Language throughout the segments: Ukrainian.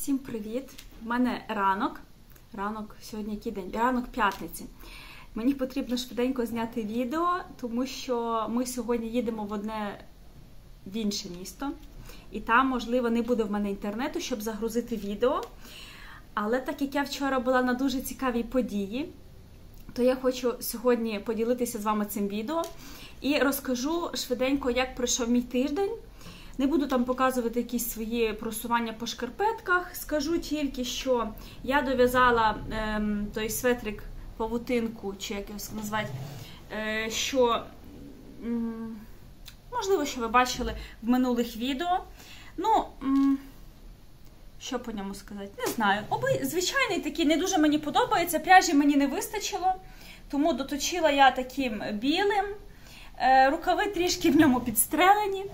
Всім привіт! У мене ранок, сьогодні який день? Ранок п'ятниці. Мені потрібно швиденько зняти відео, тому що ми сьогодні їдемо в інше місто. І там, можливо, не буде в мене інтернету, щоб загрузити відео. Але так як я вчора була на дуже цікавій події, то я хочу сьогодні поділитися з вами цим відео. І розкажу швиденько, як пройшов мій тиждень. Не буду там показувати якісь свої просування по шкарпетках. Скажу тільки, що я дов'язала той светрик, павутинку, чи як його назвати, що, можливо, що ви бачили в минулих відео. Ну, що по ньому сказати? Не знаю. Звичайний такий, не дуже мені подобається, пряжі мені не вистачило, тому доточила я таким білим. Рукави трішки в ньому підстрелені.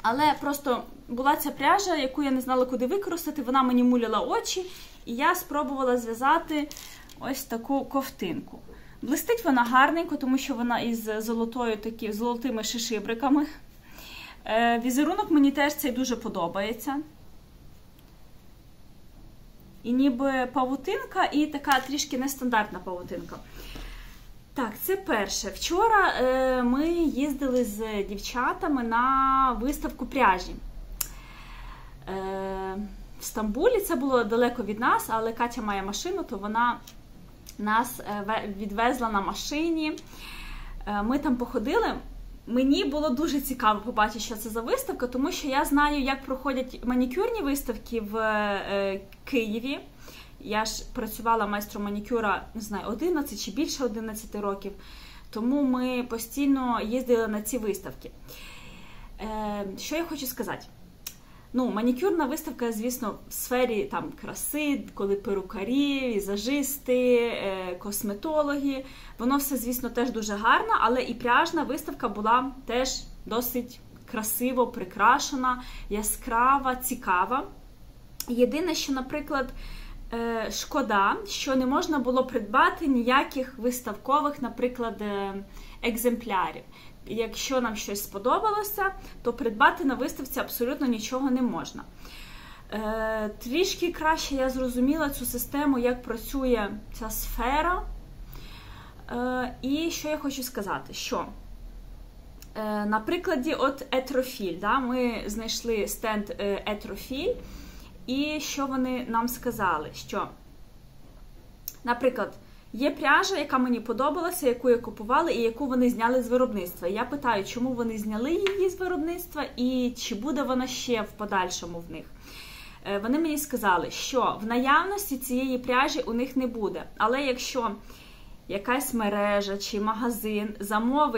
Але просто була ця пряжа, яку я не знала, куди використати, вона мені муляла очі, і я спробувала зв'язати ось таку ковтинку. Блистить вона гарненько, тому що вона із золотими шишибриками. Візерунок мені теж цей дуже подобається. І ніби павутинка, і така трішки нестандартна павутинка. Так, це перше. Вчора ми їздили з дівчатами на виставку пряжі. В Стамбулі, це було далеко від нас, але Катя має машину, то вона нас відвезла на машині. Ми там походили. Мені було дуже цікаво побачити, що це за виставка, тому що я знаю, як проходять манікюрні виставки в Києві. Я ж працювала майстром манікюра, не знаю, 11 чи більше 11 років, тому ми постійно їздили на ці виставки. Що я хочу сказати? Ну, манікюрна виставка, звісно, в сфері там краси, коли перукарі, візажисти, косметологи. Воно все, звісно, теж дуже гарно, але і пряжна виставка була теж досить красиво прикрашена, яскрава, цікава. Єдине, що, наприклад, шкода, що не можна було придбати ніяких виставкових, наприклад, екземплярів. Якщо нам щось сподобалося, то придбати на виставці абсолютно нічого не можна. Трішки краще я зрозуміла цю систему, як працює ця сфера. І що я хочу сказати, що на прикладі от Етрофіль, ми знайшли стенд Етрофіль, і що вони нам сказали, що, наприклад, є пряжа, яка мені подобалася, яку я купувала і яку вони зняли з виробництва. Я питаю, чому вони зняли її з виробництва і чи буде вона ще в подальшому в них. Вони мені сказали, що в наявності цієї пряжі у них не буде. Але якщо якась мережа чи магазин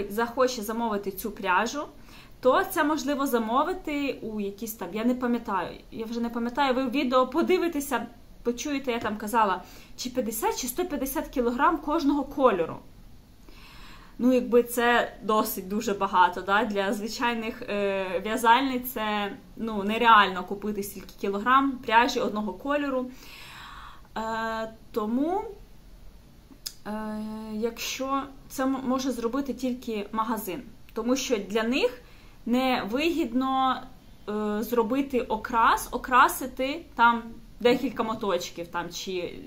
захоче замовити цю пряжу, то це можливо замовити у якісь там, я вже не пам'ятаю, ви в відео подивитеся, почуєте, я там казала, чи 50, чи 150 кг кожного кольору. Ну, якби це досить дуже багато, для звичайних в'язальниць це нереально купити стільки кілограм пряжі одного кольору. Тому, якщо це може зробити тільки магазин, тому що для них невигідно зробити окрасити там декілька моточків чи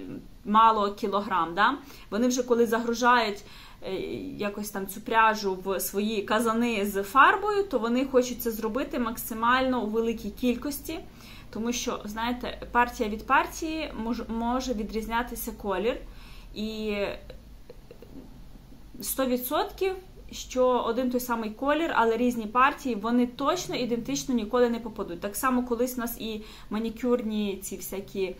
мало кілограм. Вони вже коли загружають якось там цю пряжу в свої казани з фарбою, то вони хочуть це зробити максимально у великій кількості, тому що, знаєте, партія від партії може відрізнятися колір. І 100%, що один той самий колір, але різні партії, вони точно ідентично ніколи не попадуть. Так само колись у нас і манікюрні ці всякі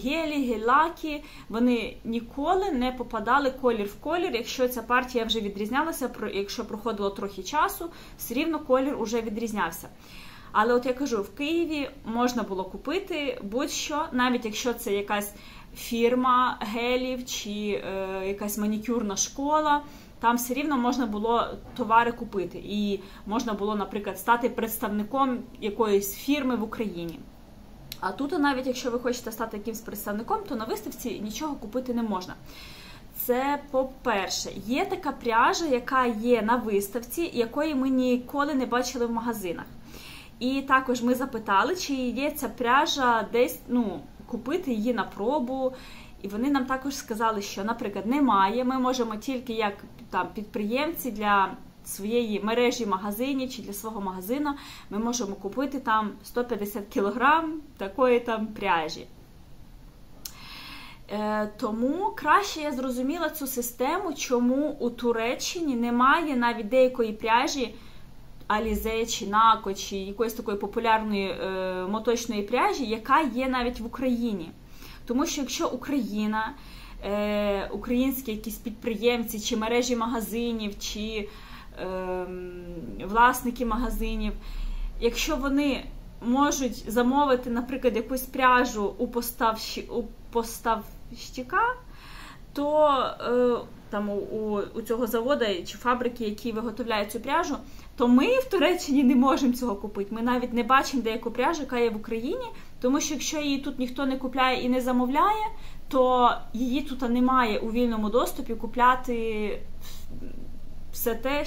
гелі, гель-лаки, вони ніколи не попадали колір в колір, якщо ця партія вже відрізнялася, якщо проходило трохи часу, все рівно колір уже відрізнявся. Але от я кажу, в Києві можна було купити будь-що, навіть якщо це якась фірма гелів чи якась манікюрна школа, там все рівно можна було товари купити. І можна було, наприклад, стати представником якоїсь фірми в Україні. А тут, навіть якщо ви хочете стати якимсь представником, то на виставці нічого купити не можна. Це по-перше. Є така пряжа, яка є на виставці, якої ми ніколи не бачили в магазинах. І також ми запитали, чи є ця пряжа десь, купити її на пробу. І вони нам також сказали, що, наприклад, немає. Ми можемо тільки як там підприємці для своєї мережі магазинів чи для свого магазину, ми можемо купити там 150 кг такої там пряжі. Тому краще я зрозуміла цю систему, чому у Туреччині немає навіть деякої пряжі, Alize чи Naco, чи якоїсь такої популярної моточної пряжі, яка є навіть в Україні. Тому що якщо Україна, українські якісь підприємці, чи мережі магазинів, чи власники магазинів, якщо вони можуть замовити, наприклад, якусь пряжу у поставщика, то там у цього заводу чи фабрики, які виготовляють цю пряжу, то ми в Туреччині не можемо цього купити. Ми навіть не бачимо деяку пряжу, яка є в Україні, тому що якщо її тут ніхто не купляє і не замовляє, то її тут немає у вільному доступі купляти все те,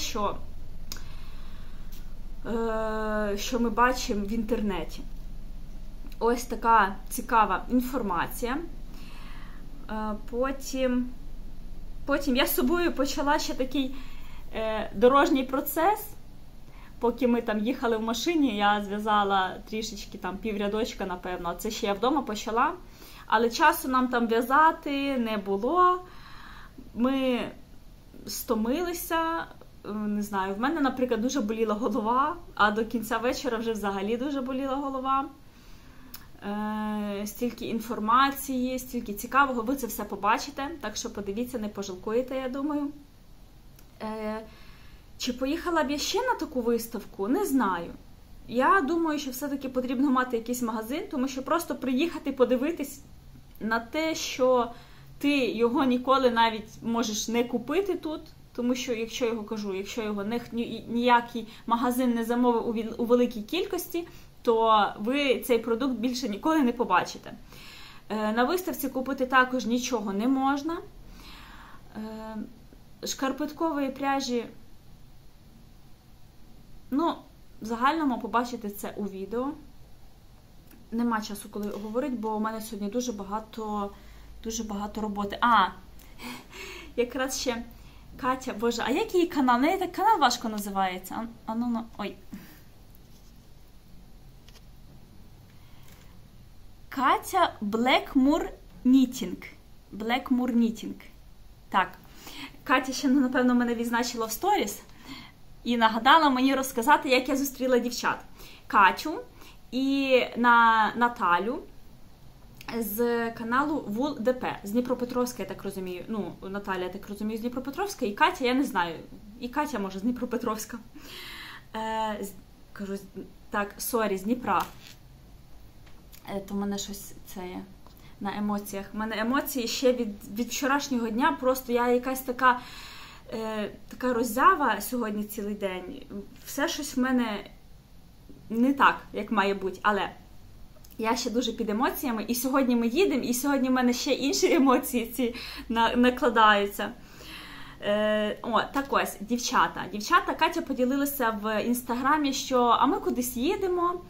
що ми бачимо в інтернеті. Ось така цікава інформація. Потім я з собою почала ще такий дорожній процес. Поки ми там їхали в машині, я зв'язала трішечки, там піврядочка, напевно. Це ще я вдома почала. Але часу нам там в'язати не було. Ми стомилися. Не знаю, в мене, наприклад, дуже боліла голова, а до кінця вечора вже взагалі дуже боліла голова. Стільки інформації, стільки цікавого, ви це все побачите, так що подивіться, не пожалкуєте, я думаю. Чи поїхала б я ще на таку виставку? Не знаю. Я думаю, що все-таки потрібно мати якийсь магазин, тому що просто приїхати подивитись на те, що ти його ніколи навіть можеш не купити тут, тому що, якщо його ніякий магазин не замовив у великій кількості, то ви цей продукт більше ніколи не побачите. На виставці купити також нічого не можна. Шкарпеткової пряжі, в загальному побачите це у відео. Нема часу, коли говорити, бо у мене сьогодні дуже багато роботи. Якраз ще Катя, боже, а як її канал? Не так канал важко називається. Ой. Катя Blackmoor Knitting. Так. Катя ще, напевно, мене відзначила в сторіс і нагадала мені розказати, як я зустріла дівчат. Катю і Наталю з каналу ВулДП, з Дніпропетровська, я так розумію. Наталя, я так розумію, з Дніпропетровська, і Катя, я не знаю, і Катя, може, з Дніпропетровська. З Дніпра. То в мене щось це є на емоціях. У мене емоції ще від вчорашнього дня, просто я якась така роззява сьогодні цілий день. Все щось в мене не так, як має бути, але я ще дуже під емоціями, і сьогодні ми їдемо, і сьогодні в мене ще інші емоції ці накладаються. Так ось, дівчата, Катя поділилася в інстаграмі, що а ми кудись їдемо,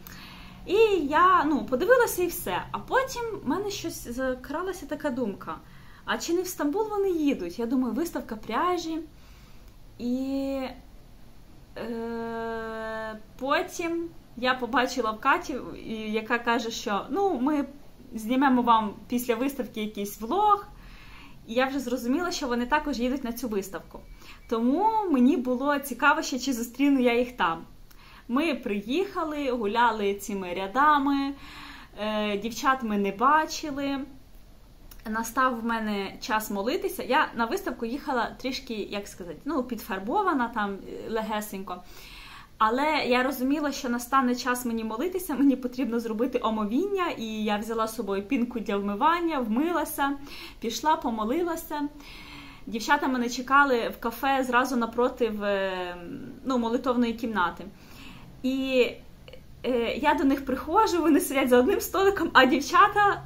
і я подивилася і все. А потім в мене щось закралася така думка, а чи не в Стамбул вони їдуть? Я думаю, виставка пряжі, і потім я побачила в Каті, яка каже, що ми знімемо вам після виставки якийсь влог. І я вже зрозуміла, що вони також їдуть на цю виставку. Тому мені було цікаво, чи зустріну я їх там. Ми приїхали, гуляли цими рядами, дівчат ми не бачили. Настав в мене час молитися. Я на виставку їхала трішки, підфарбована, там легесенько. Але я розуміла, що настане час мені молитися, мені потрібно зробити омовіння, і я взяла з собою пінку для вмивання, вмилася, пішла, помолилася. Дівчата мене чекали в кафе зразу напроти молитовної кімнати. І я до них приходжу, вони сидять за одним столиком, а дівчата,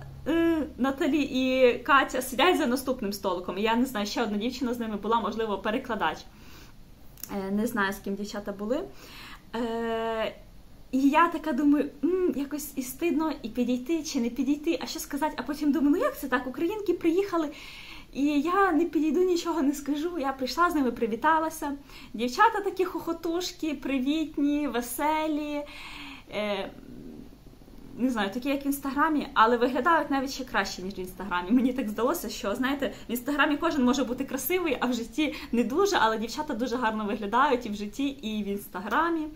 Наталі і Катя, сидять за наступним столиком. І я не знаю, ще одна дівчина з ними була, можливо, перекладач. Не знаю, з ким дівчата були. І я така думаю, якось і стидно, і підійти, чи не підійти, а що сказати, а потім думаю, ну як це так, українки приїхали, і я не підійду, нічого не скажу. Я прийшла з ними, привіталася. Дівчата такі хохотушки, привітні, веселі, не знаю, такі як в Інстаграмі, але виглядають навіть ще краще, ніж в Інстаграмі. Мені так здалося, що, знаєте, в Інстаграмі кожен може бути красивий, а в житті не дуже, але дівчата дуже гарно виглядають і в житті, і в Інстаграмі.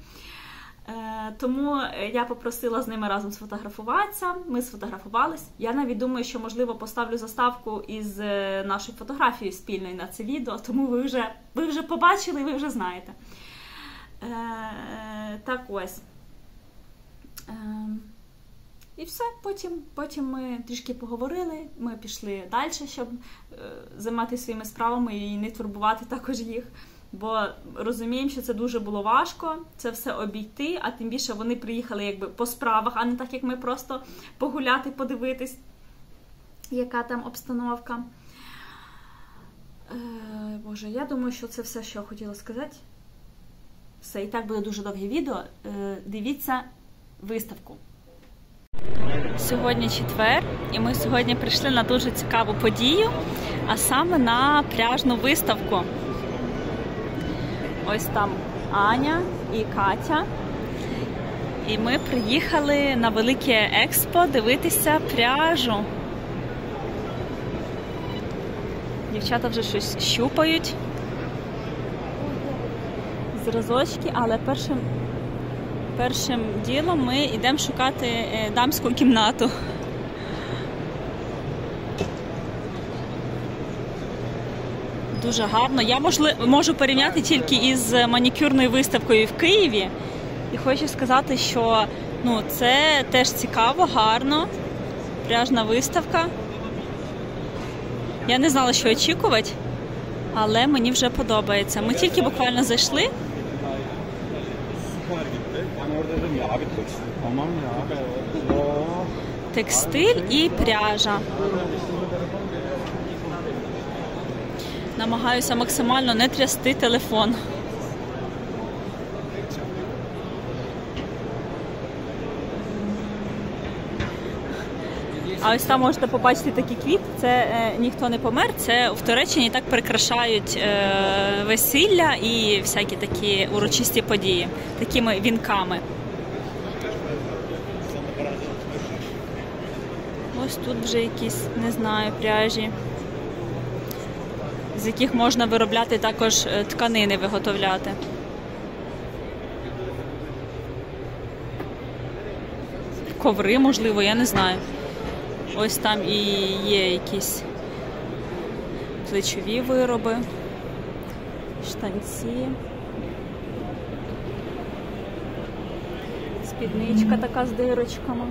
Тому я попросила з ними разом сфотографуватися, ми сфотографувались. Я навіть думаю, що, можливо, поставлю заставку із нашою фотографією спільною на це відео, тому ви вже побачили і ви вже знаєте. Так ось. І все, потім ми трішки поговорили, ми пішли далі, щоб займатися своїми справами і не турбувати також їх. Бо розуміємо, що це дуже було важко, це все обійти, а тим більше вони приїхали якби по справах, а не так, як ми просто погуляти, подивитись, яка там обстановка. Боже, я думаю, що це все, що я хотіла сказати. Все, і так буде дуже довге відео. Дивіться виставку. Сьогодні четвер, і ми сьогодні прийшли на дуже цікаву подію, а саме на пляжну виставку. Ось там Аня і Катя. І ми приїхали на Велике Експо дивитися пляжу. Дівчата вже щось щупають. Зразочки, але першим ділом ми йдемо шукати дамську кімнату. Дуже гарно. Я можу порівняти тільки із манікюрною виставкою в Києві. І хочу сказати, що це теж цікаво, гарно. Пляжна виставка. Я не знала, що очікувати, але мені вже подобається. Ми тільки буквально зайшли. Текстиль і пряжа. Намагаюся максимально не трясти телефон. А ось там можете побачити такі квіти. Це ніхто не помер, це в Туреччині так прикрашають весілля і всякі такі урочисті події, такими вінками. Ось тут вже якісь, не знаю, пряжі, з яких можна виробляти також тканини, виготовляти. Коври, можливо, я не знаю. Ось там і є якісь плечові вироби, штанці, спідничка така з дирочками.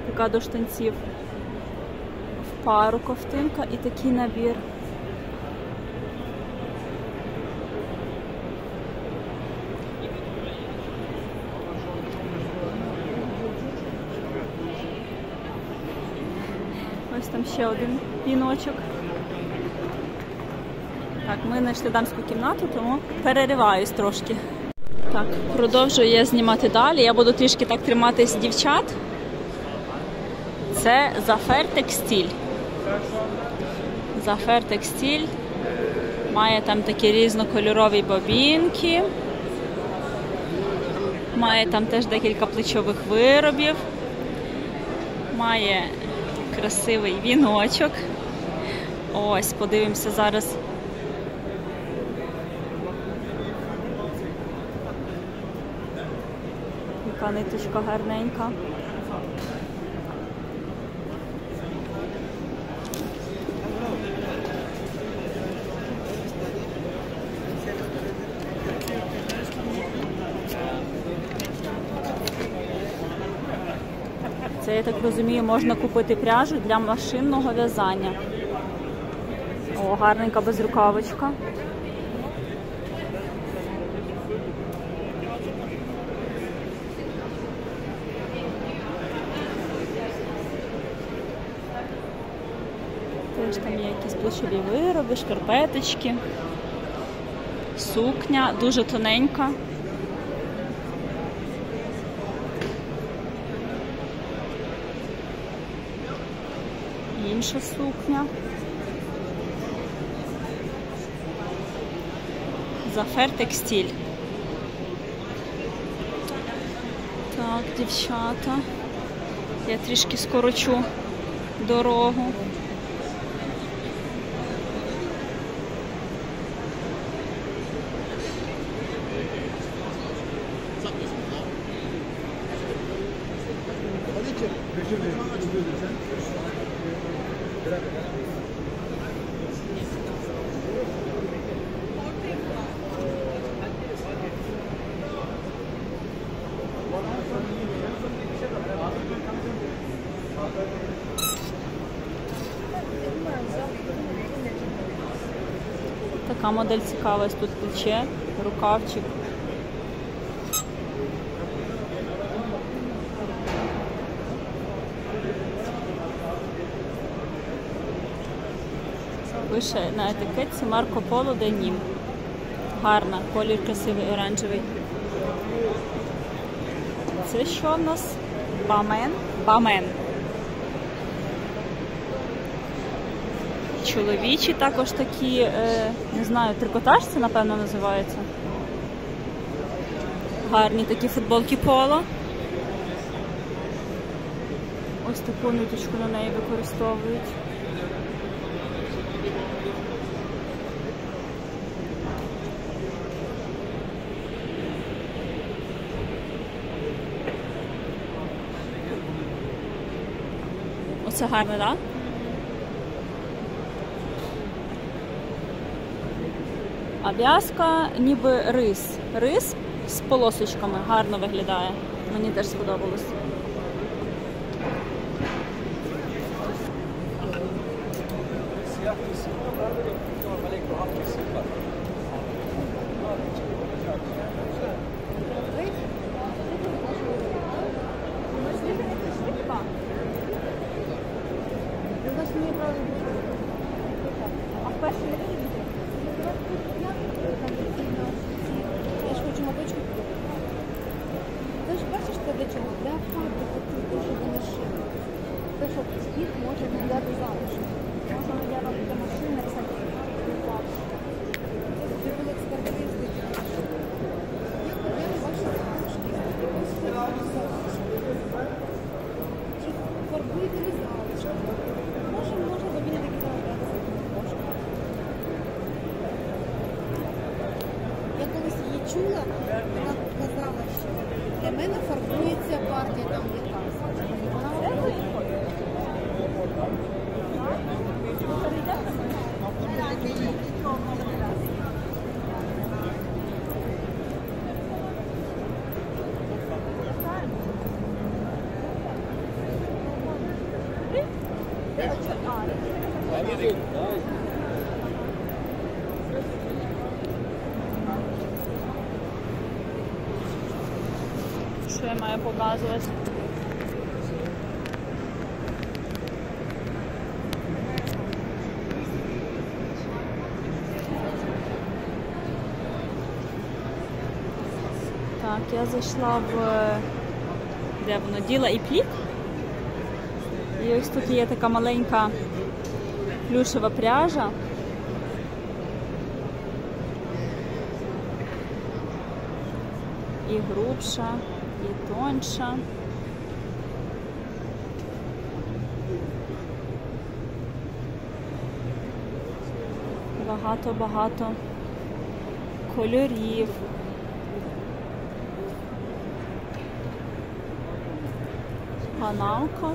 Така до штанців в пару ковтинка і такий набір. Ось там ще один піночок. Так, ми знайшли дамську кімнату, тому перериваюсь трошки. Так, продовжую я знімати далі. Я буду трішки так триматись дівчат. Це Зафер Текстиль. Зафер Текстиль. Має там такі різнокольорові бобінки. Має там теж декілька плечових виробів. Має красивий віночок. Ось, подивимося зараз. Яка ниточка гарненька. Це, я так розумію, можна купити пряжу для машинного в'язання. О, гарненька безрукавочка. Також там є якісь плечові вироби, шкарпеточки, сукня, дуже тоненька. Інша сукня. Зафер текстиль. Так, дівчата. Я трішки скорочу дорогу. Така модель цікава, ось тут плече, рукавчик. Пише на етикетці Марко Поло Денім. Гарна, колір красивий, оранжевий. Це що в нас? Бамен. Бамен. Чоловічі також такі, не знаю, трикотаж це, напевно, називається. Гарні такі футболки Поло. Ось таку ниточку на неї використовують. Оце гарне, так? А в'язка ніби рис. Рис з полосочками. Гарно виглядає. Мені теж сподобалось. Я ж хочу моточку. Ти ж бачиш, це для чого? Для фабрики, щоб вони шили. Те, щоб їх може віддати залишки. Можна я вам для машини, це для фабрики. Це були експертизи. Я не бачу залишки. Ось це залишки. Чи фарбуєте ли залишки? Може замінити такі залишки. Я колись її чула, вона казала, що для мене фарбується партія там якась. Що я маю показувати? Так, я зайшла в де воно? Діла і Плік. І ось тут є така маленька плюшева пряжа. І грубша, і тонша. Багато-багато кольорів. Паналка.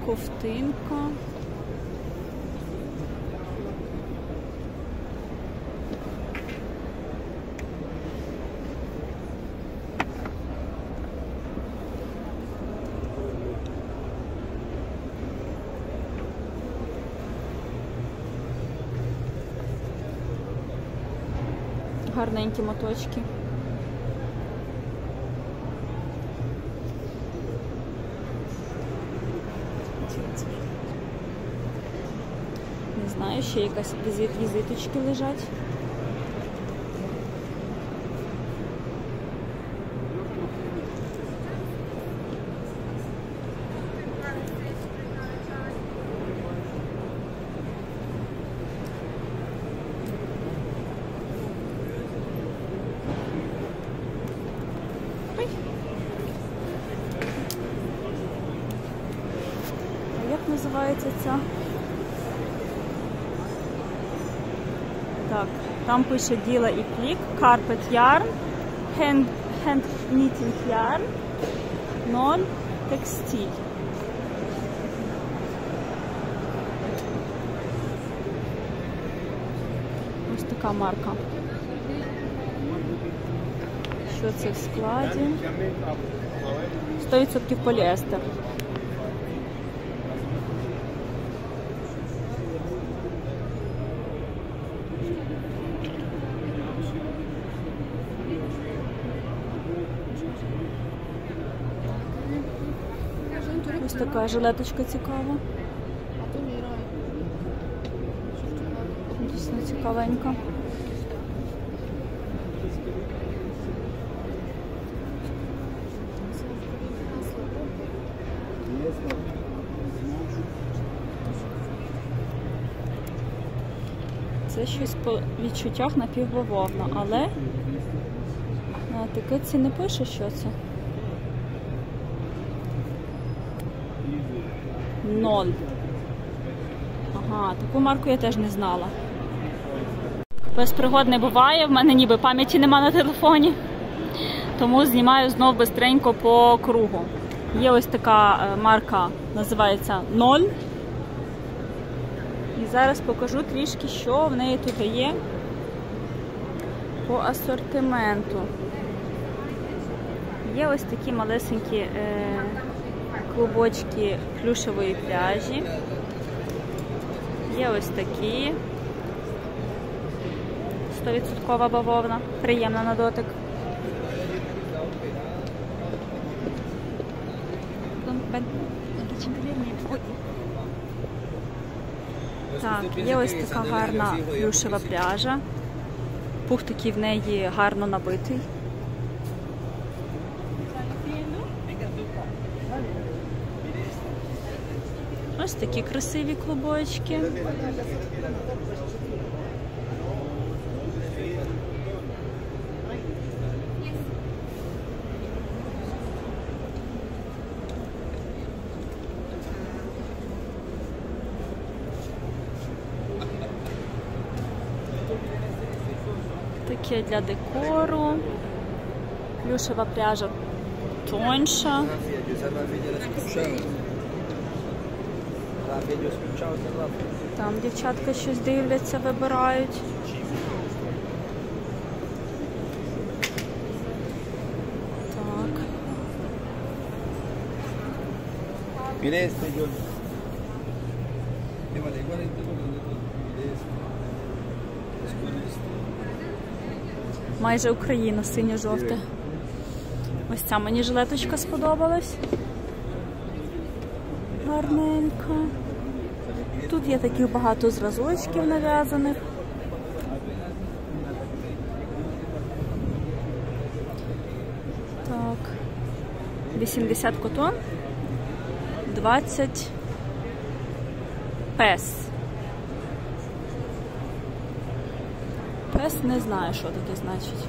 Ковтинка. Гарненькі моточки. знаю, ще якась візиточки лежать. Як називається ця? Так, там пише діла і плік, carpet yarn, hand knitting yarn, non textile. Ось така марка. Що це в складі? 100% поліестер. Ось така жилеточка цікава. Дійсно цікавенька. Це щось по відчуттях напівбавовна, але на етикетці не пише, що це. 0. Ага, таку марку я теж не знала. Без пригод не буває, в мене ніби пам'яті нема на телефоні, тому знімаю знов бистренько по кругу. Є ось така марка, називається 0. І зараз покажу трішки, що в неї тут є по асортименту. Є ось такі малесенькі клубочки плюшевої пряжі. Є ось такі. 100% бавовна. Приємна на дотик. Так, є ось така гарна плюшева пряжа. Пух такий в неї гарно набитий. Ось такі красиві клубочки. Таке для декору. Плюшева пряжа тонша. Там дівчатка щось дивляться, вибирають. Так. Майже Україна, синьо-жовте. Ось ця мені жилеточка сподобалась. Гарненька. Тут є таких багато зразочків нав'язаних. Так. 80 котон. 20 пес. Пес не знаю, що таке значить.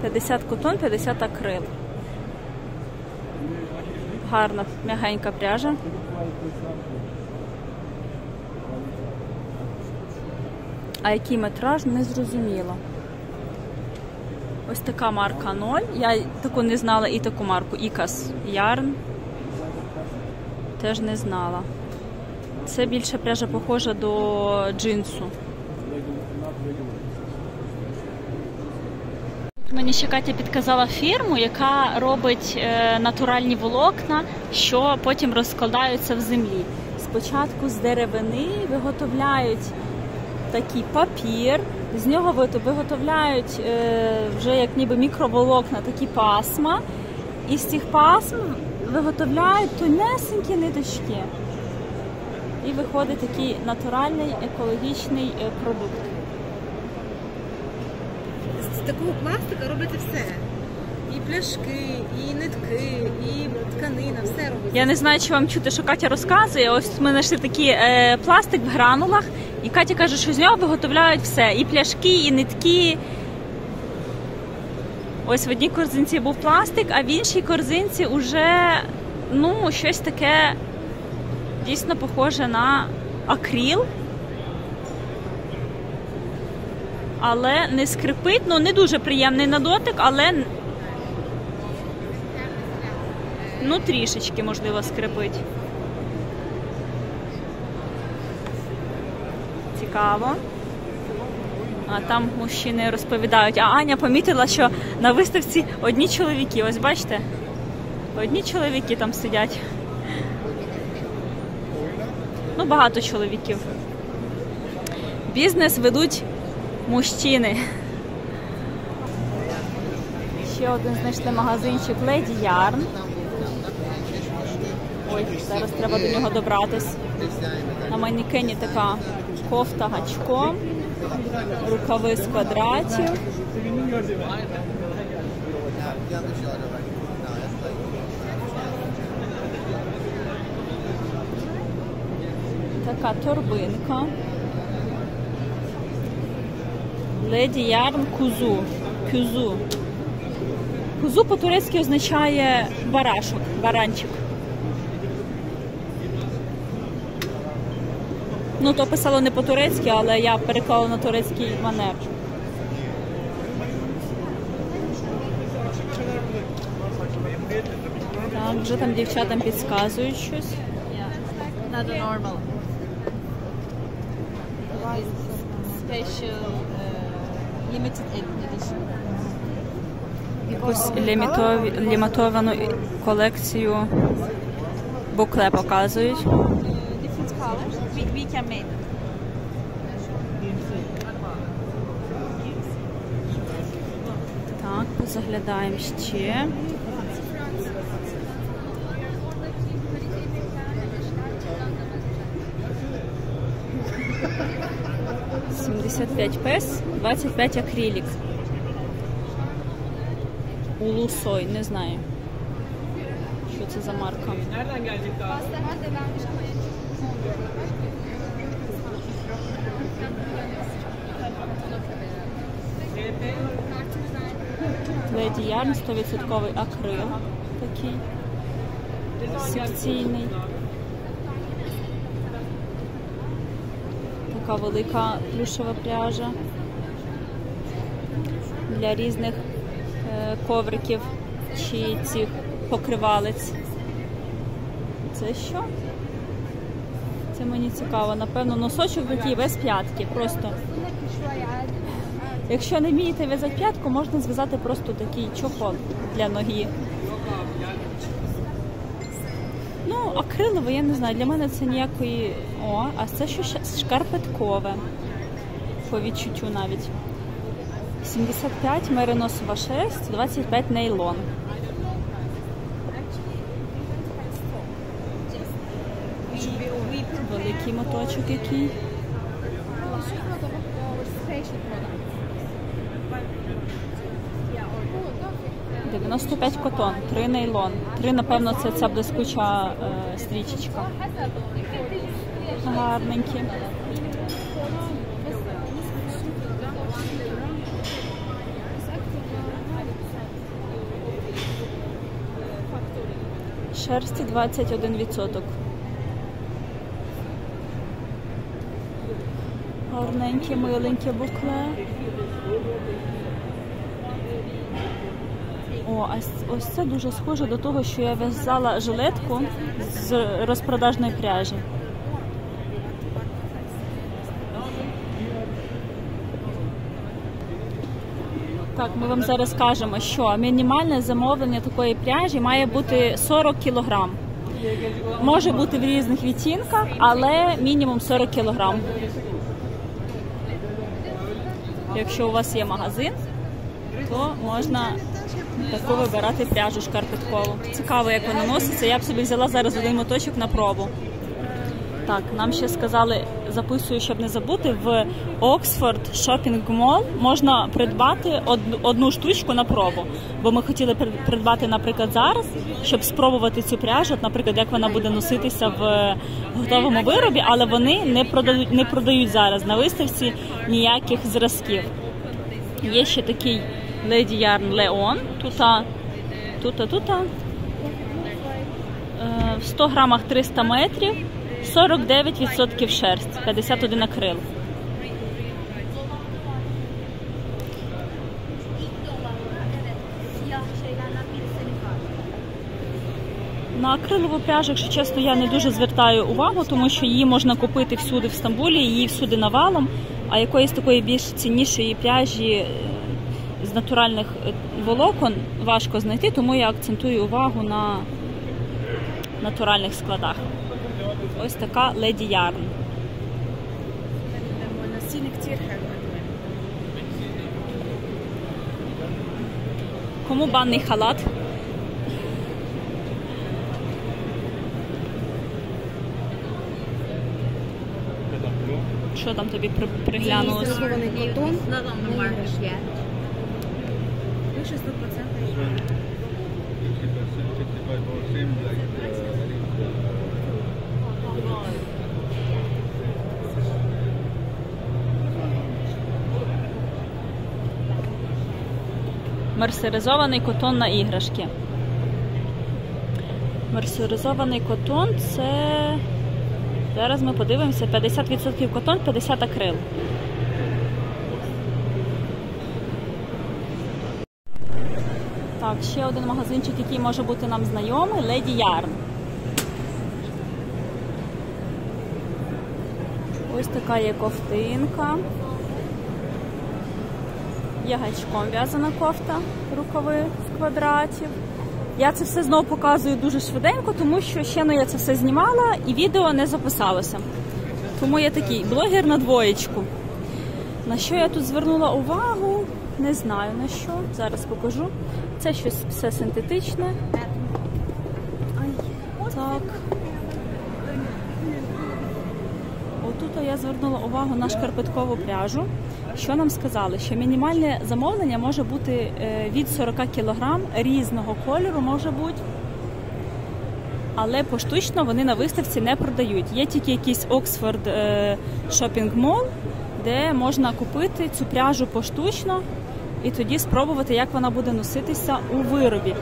50 котон, 50 акрил. Гарна, м'ягенька пряжа. А який метраж, не зрозуміло. Ось така марка 0. Я таку не знала і таку марку Icas Yarn. Теж не знала. Це більше пряжа похожа до джинсу. Мені ще Катя підказала фірму, яка робить натуральні волокна, що потім розкладаються в землі. Спочатку з деревини виготовляють такий папір, з нього виготовляють вже як ніби мікроволокна, такі пасма, і з цих пасм виготовляють тонесенькі ниточки. І виходить такий натуральний, екологічний продукт. З такого пластика робите все. І пляшки, і нитки, і тканина, все робиться. Я не знаю, чи вам чути, що Катя розказує. Ось ми знайшли такий пластик в гранулах, і Катя каже, що з нього виготовляють все. І пляшки, і нитки. Ось в одній корзинці був пластик, а в іншій корзинці вже, ну, щось таке дійсно похоже на акрил. Але не скрипить, ну не дуже приємний на дотик, але ну трішечки, можливо, скрипить. Цікаво. А там мужчини розповідають. А Аня помітила, що на виставці одні чоловіки. Ось бачите? Одні чоловіки там сидять. Ну, багато чоловіків. Бізнес ведуть мужчини. Ще один знайшли магазинчик Lady Yarn. Ой, зараз треба до нього добратись. На манекені така кофта гачком, рукави з квадратів. Така торбинка. Lady Yarn Kuzu. Kuzu. Kuzu по-турецьки означає барашок, баранчик. Ну, то писало не по-турецьки, але я переклала на турецький манер. Так, вже там дівчатам підказують щось. Not a normal. Special limited edition. Якусь лімітовану колекцію букле показують. Different colors. We can make. Так, позаглядаємо ще. $75 пес, 25 акрилік. Улусой, не знаю, що це за марка. Lady Yarn, 100% акрил, такий секційний. Така велика плюшева пряжа для різних ковриків чи цих покривалець. Це що? Це мені цікаво. Напевно, носочок такий без п'ятки. Просто. Якщо не вмієте в'язати п'ятку, можна зв'язати просто такий чохол для ноги. Ну, акрилове, я не знаю, для мене це ніякої... О, а це що шкарпеткове. По відчуттю навіть. 75 мериносова шерсть, 25 нейлон. Великий моточок який. 95 котон, 3 нейлон. 3, напевно, це ця блискуча стрічечка. Гарненькі. Шерсті 21%. Гарненьке, миленьке букле. О, ось це дуже схоже до того, що я в'язала жилетку з розпродажної пряжі. Так, ми вам зараз кажемо, що мінімальне замовлення такої пряжі має бути 40 кг. Може бути в різних відтінках, але мінімум 40 кг. Якщо у вас є магазин, то можна таку вибирати пряжу шкарпеткову. Цікаво, як вона носиться. Я б собі взяла зараз один моточок на пробу. Так, нам ще сказали, записую, щоб не забути, в Oxford Shopping Mall можна придбати одну штучку на пробу. Бо ми хотіли придбати, наприклад, зараз, щоб спробувати цю пряжу, от, наприклад, як вона буде носитися в готовому виробі, але вони не продають зараз на виставці ніяких зразків. Є ще такий Lady Yarn Leon, тут. В 100 грамах 300 метрів, 49% шерсть, 51 акрил. На акрилову пряжу, якщо чесно, я не дуже звертаю увагу, тому що її можна купити всюди в Стамбулі, її всюди навалом, а якоїсь такої більш ціннішої пряжі з натуральних волокон важко знайти, тому я акцентую увагу на натуральних складах. Ось така Lady Yarn. Кому банний халат? Що там тобі приглянулося? Стерилізований котон. Пише 100%. Мерсеризований котон на іграшки. Мерсеризований котон – це... Зараз ми подивимося. 50% котон, 50 акрил. Так, ще один магазинчик, який може бути нам знайомий. Lady Yarn. Ось така є ковтинка. Є гачком в'язана кофта, рукави з квадратів. Я це все знову показую дуже швиденько, тому що ще я це все знімала і відео не записалося. Тому я такий блогер на двоєчку. На що я тут звернула увагу? Не знаю на що. Зараз покажу. Це щось все синтетичне. Так. Отут я звернула увагу на шкарпеткову пряжу. Що нам сказали? Що мінімальне замовлення може бути від 40 кг, різного кольору може бути, але поштучно вони на виставці не продають. Є тільки якийсь Oxford Shopping Mall, де можна купити цю пряжу поштучно і тоді спробувати, як вона буде носитися у виробі.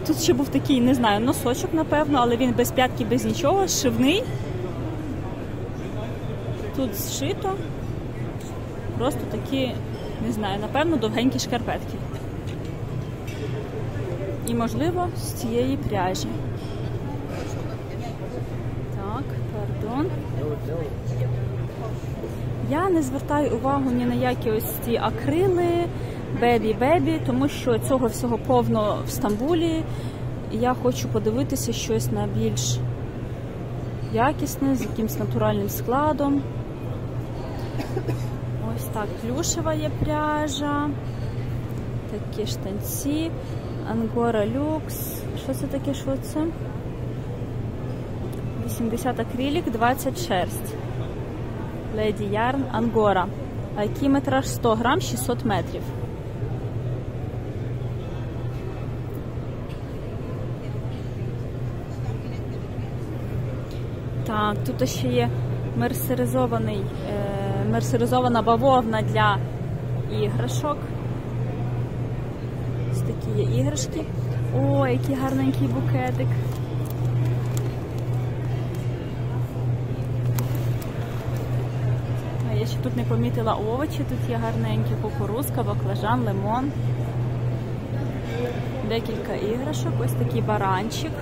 Тут ще був такий, не знаю, носочок, напевно, але він без п'ятки, без нічого, шивний. Тут зшито. Просто такі, не знаю, напевно, довгенькі шкарпетки. І, можливо, з цієї пряжі. Так, пардон. Я не звертаю увагу ні на які ось ці акрили, бебі, тому що цього всього повно в Стамбулі. І я хочу подивитися щось на більш якісне, з якимось натуральним складом. Ось так, плюшева є пряжа, такі штанці, Angora Luxe, що це таке, що це? 80 акрилік, 20 шерсть. Lady Yarn Angora. А який метраж? 100 грам, 600 метрів. Так, тут ще є мерсеризована бавовна для іграшок. Ось такі є іграшки. О, який гарненький букетик. А я ще тут не помітила овочі. Тут є гарненькі кукурузка, баклажан, лимон. Декілька іграшок. Ось такий баранчик.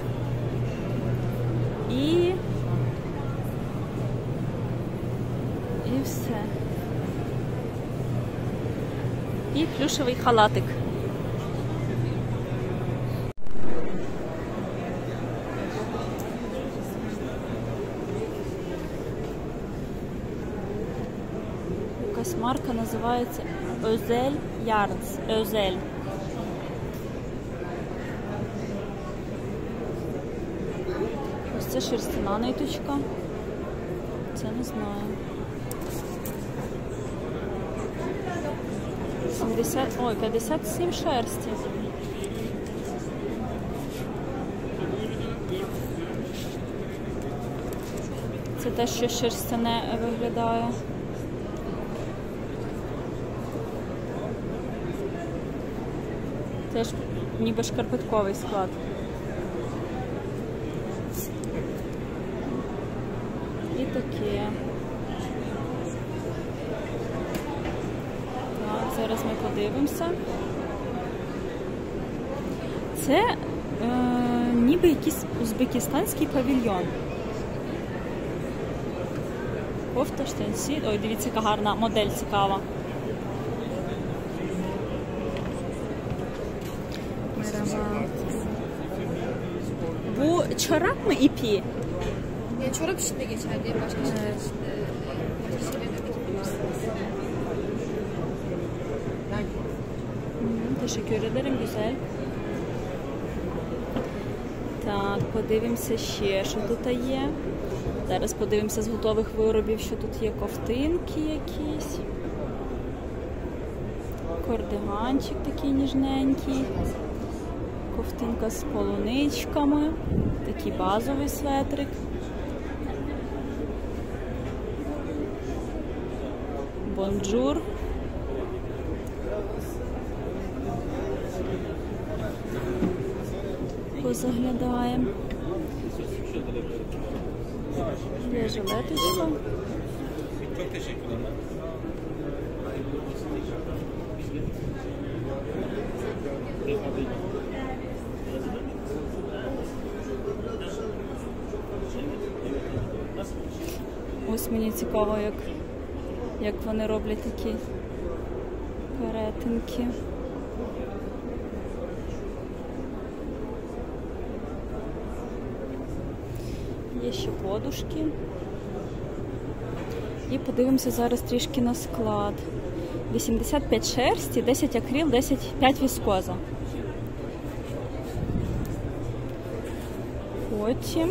І все. І плюшевий халатик. Якась марка називається Özel Yarns. Özel. Ось це шерстяна ниточка. це не знаю. 70, ой, 57 шерсті. Це те, що шерстяне виглядає. Теж ніби шкарпетковий склад. І таке. Так, зараз ми подивимося. Це ніби якийсь узбекистанський павільйон. Кофта, штанці. Ой, дивіться, яка гарна модель цікава. Bu çorap mı ipi? Ya çorap için de geçerli, başka şeyler için de, başka şeyler de dikebilirsiniz. Teşekkür ederim, güzel. Так, подивимося ще, що тут є. Зараз подивимося з готових виробів, що тут є ковтинки якісь. Кардиганчик такий ніжненький. Ковтинка з полуничками. Такий базовий светрик. Бонджур. Позаглядаємо. Є жилеточка. Ось мені цікаво, як вони роблять такі перетинки. Є ще подушки. І подивимося зараз трішки на склад. 85 шерсті, 10 акрил, 5 віскоза. Потім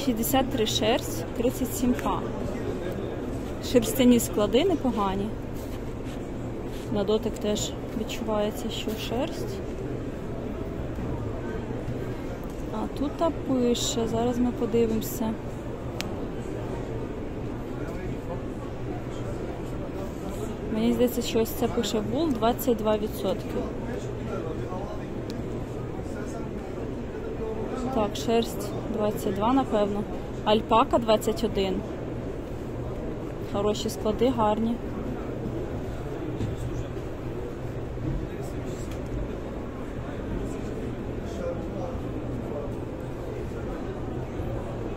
63 шерсть, 37 ка. Шерстяні склади непогані. На дотик теж відчувається, що шерсть. А тут пише, зараз ми подивимося. Мені здається, що ось це пише вул 22%. Так, шерсть 22, напевно. Альпака 21. Хороші склади, гарні.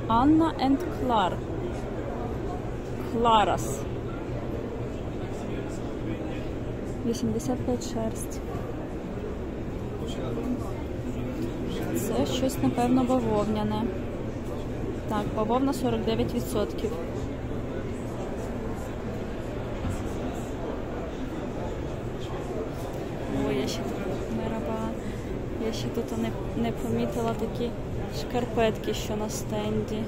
Анна енд Клар. Кларас. 85 шерсть. Це щось, напевно, бавовняне. Так, бавовна 49%. Ой, я ще тут не помітила такі шкарпетки, що на стенді.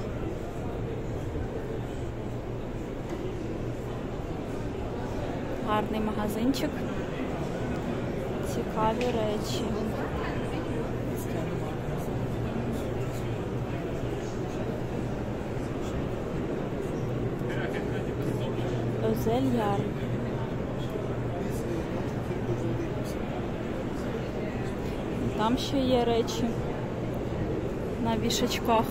Гарний магазинчик. Цікаві речі. Озель-Яр. Там ще є речі на вішачках.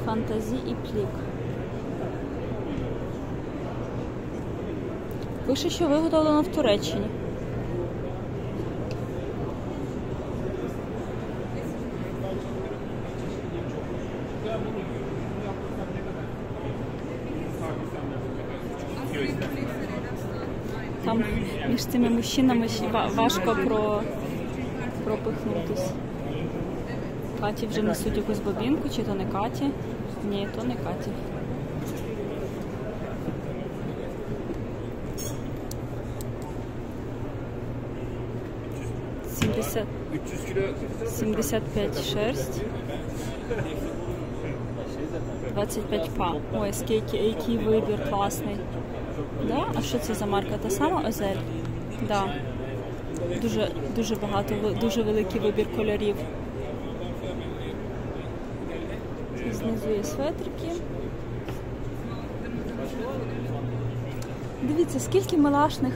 Фантазі і плік. Пише, що виготовлено в Туреччині. Там між цими мужчинами важко пропихнутись. Каті вже несуть якусь бобінку, чи то не Каті? Ні, то не Каті. 75 шерсть. 25 па. Ой, скільки, який вибір класний. Да? А що це за марка? Та сама Озель? Да. Дуже багато, дуже великий вибір кольорів. Знизу є светрики. Дивіться, скільки милашних,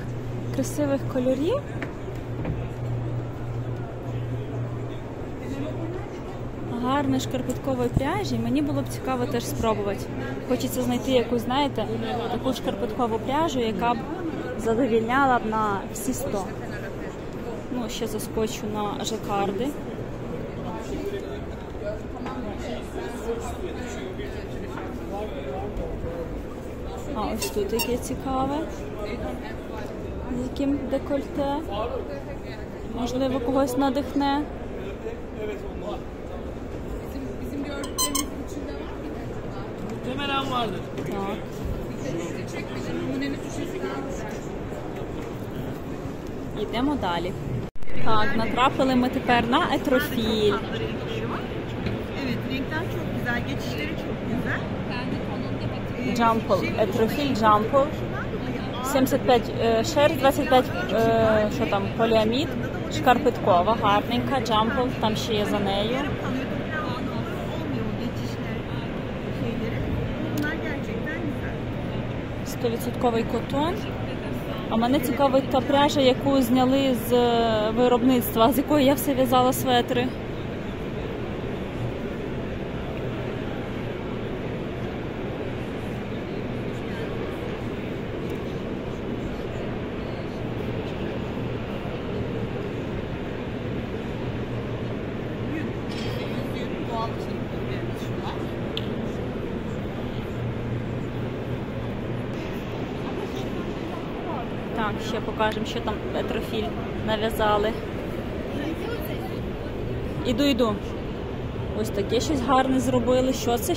красивих кольорів. Гарної шкарпеткової пряжі. Мені було б цікаво теж спробувати. Хочеться знайти якусь, знаєте, таку шкарпеткову пряжу, яка б задовільняла б на всі 100. Ну, ще заскочу на жакарди. А ось тут яке цікаве. З яким декольте. Можливо, когось надихне. Так. Йдемо далі. Так, натрапили ми тепер на етрофіль. Evet, renkler çok güzel, geçişleri çok güzel. Джампл, етрофіль джампл. 75 шерсть, 25 що там, поліамід. Шкарпеткова, гарненька, джампл, там ще є за нею. Kalıyor, toprağın olmuyor o geçişler şeyleri. Bunlar gerçekten güzel. 100% котон. А мене цікавить та пряжа, яку зняли з виробництва, з якої я все в'язала светри. Doğal içerikleri şunlar. Так, ще покажемо, що там етрофіль нав'язали. Іду. Ось таке щось гарне зробили. Що це?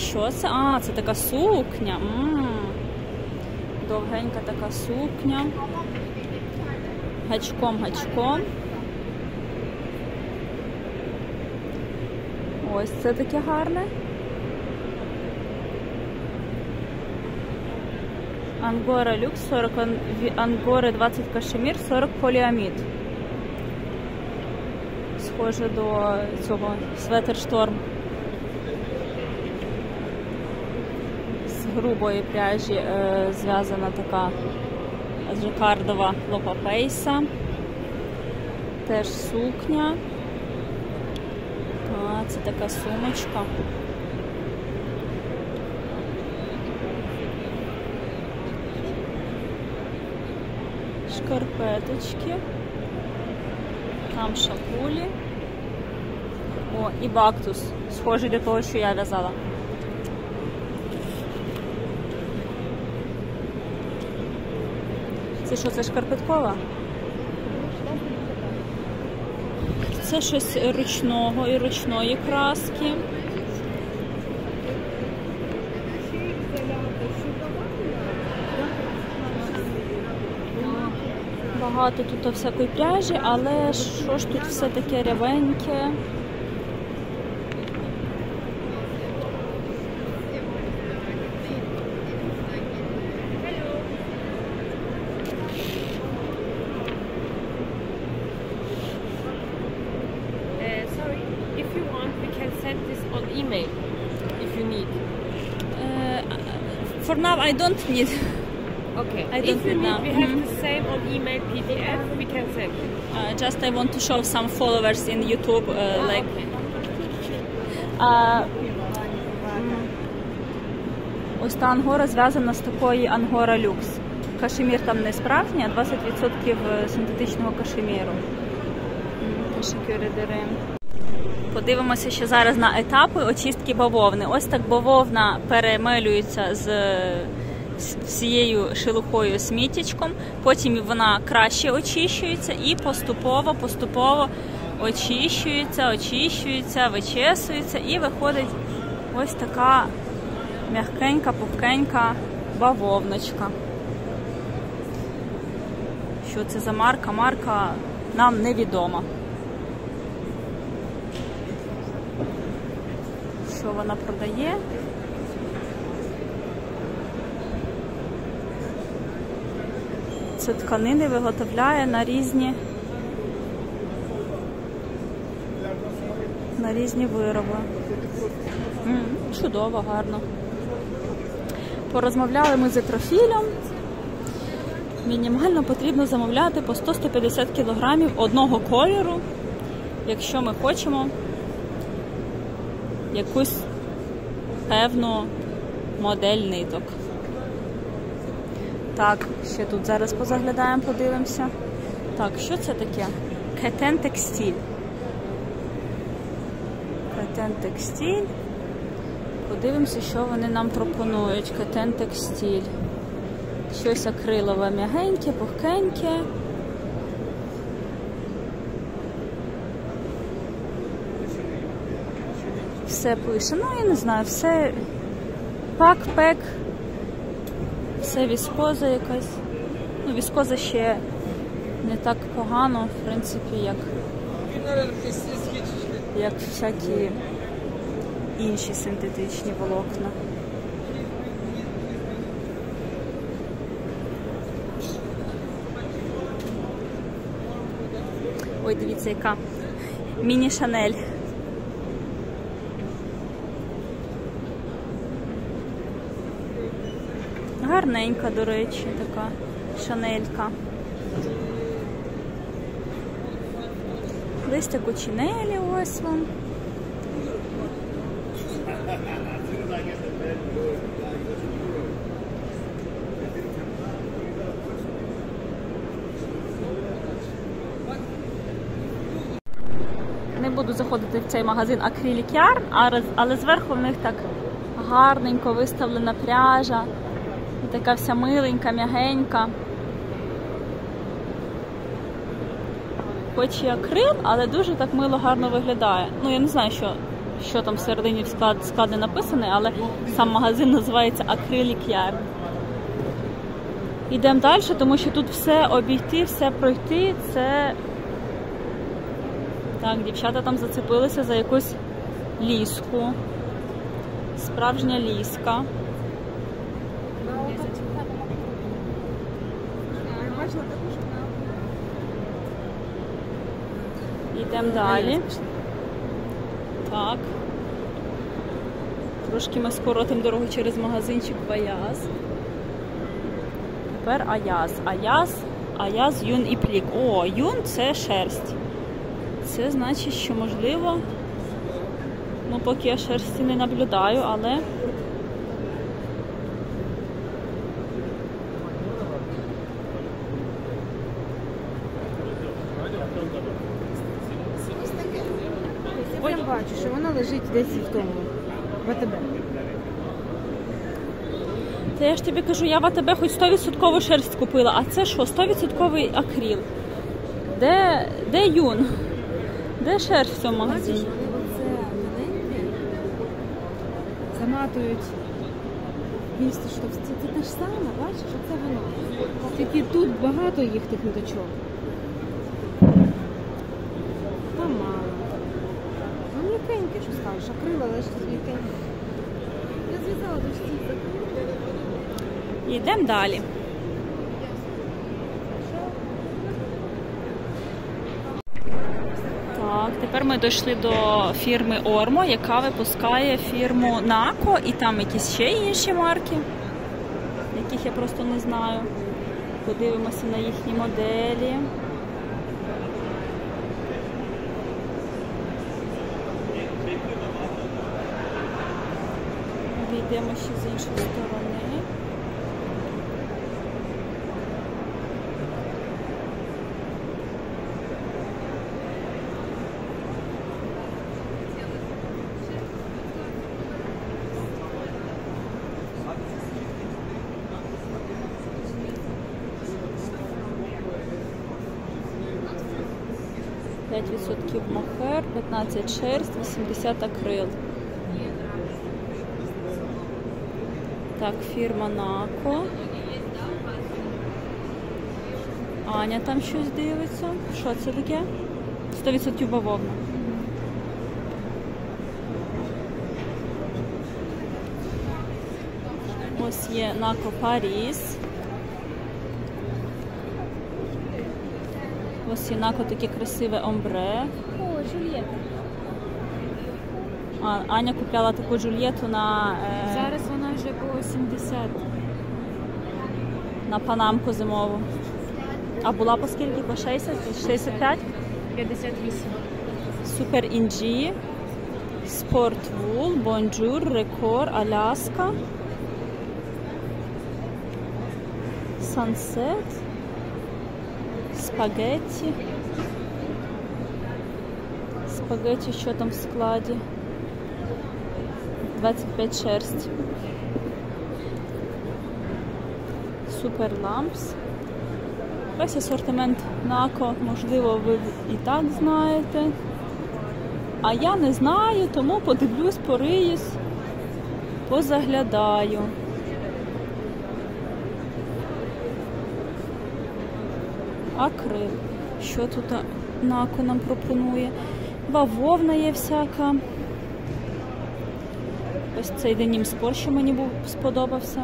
А, це така сукня. Довгенька така сукня. Гачком. Ось це таке гарне. Ангора люкс, 40 ангори, 20 кашемір, 40 поліамід. Схоже до цього светр шторм. З грубої пряжі зв'язана така жакардова лопапейса. Теж сукня. Це така сумочка. Шкарпеточки. Там шапулі. О, і бактус. Схожий до того, що я в'язала. Це що, це шкарпеткова? Це щось ручного і ручної краски. Багато тут всякої пряжі, але що ж тут все таке рябеньке? Sorry, if you want, we can send this on email if you need. For now I don't need. Okay. I don't If you need need, now. we have the same on email PDF. We can send it. Just I want to show some followers in YouTube, like. Ось та ангора зв'язана з такої ангора люкс. Кашемір там не справжній, а 20% синтетичного кашеміру. Подивимося ще зараз на етапи очистки бавовни. Ось так бавовна перемелюється з всією шелухою сміттячком, потім вона краще очищується і поступово очищується, вичесується і виходить ось така м'якенька, пухкенька бавовночка. Що це за марка? Марка нам невідома. що вона продає. Це тканини виготовляє на різні вироби. Чудово, гарно. Порозмовляли ми з Етрофілем. Мінімально потрібно замовляти по 100-150 кг одного кольору, якщо ми хочемо якусь певну модель ниток. Так, ще тут зараз позаглядаємо, подивимося. Так, що це таке? Кетен текстиль. Кетен текстиль. Подивимося, що вони нам пропонують. Кетен текстиль. Щось акрилове, м'ягеньке, пухкеньке. Все пише. Ну, я не знаю, все пак-пек. Це віскоза якась. Ну, віскоза ще не так погано, в принципі, як всякі інші синтетичні волокна. Ой, дивіться, яка міні-шанель. Гарненька, до речі, така шанелька. Листя кучинелі, ось вам. Не буду заходити в цей магазин Acrylic Yarn, але зверху в них так гарненько виставлена пряжа. І така вся миленька, м'ягенька. Хоч і акрил, але дуже так мило, гарно виглядає. Ну, я не знаю, що там всередині в складі написано, але сам магазин називається Acrylic Yarn. Йдемо далі, тому що тут все обійти, все пройти, це... Так, дівчата там зацепилися за якусь ліску. Справжня ліска. Йдемо далі. Так. Трошки ми скоротимо дорогу через магазинчик в Аяз. Тепер Аяз. Аяз, Юн і Плік. О, Юн – це шерсть. Це значить, що можливо, ну поки я шерсті не наблюдаю, але... Я бачу, що вона лежить десь в тому, в АТБ. Та я ж тобі кажу, я в АТБ хоч 100% шерсть купила, а це що, 100% акрил. Де Юн? Де шерсть в цьому магазині? Бачиш, оце маленьке заматують місце, що це те ж саме, бачиш, оце воно. Тільки тут багато їх тих ниточок. Там мало. Ну, м'якеньке, що скажеш, акрил, але ж м'якеньке. Я зв'язала до стільки. Йдемо далі. Так, тепер ми дійшли до фірми Ormo, яка випускає фірму Nako, і там якісь ще інші марки, яких я просто не знаю. Подивимося на їхні моделі. Йдемо ще з іншої сторони. %5 мохер, 15 шерсть, 80 акрил. Так, фірма Nako. Аня там щось дивиться. Що це таке? 100% бавовна. Ось є Нако Паріс. Ось є Нако таке красиве омбре. О, Джульєта. Аня купляла таку Джульєту на, Зараз вона вже по 70. на панамку зимову. А була по скільки? По 60? 65? 58. Супер Інджі, Спорт Вул, Бонджур, Рекор, Аляска, Сансет, Спагетті. Спагетті, що там в складі? 25 шерсть. Супер Лампс. Весь асортимент Нако, можливо, ви і так знаєте. А я не знаю, тому подивлюсь, пориюсь, позаглядаю. Акрил. Що тут Нако нам пропонує? Бавовна є всяка. Ось цей денім спор, що мені сподобався.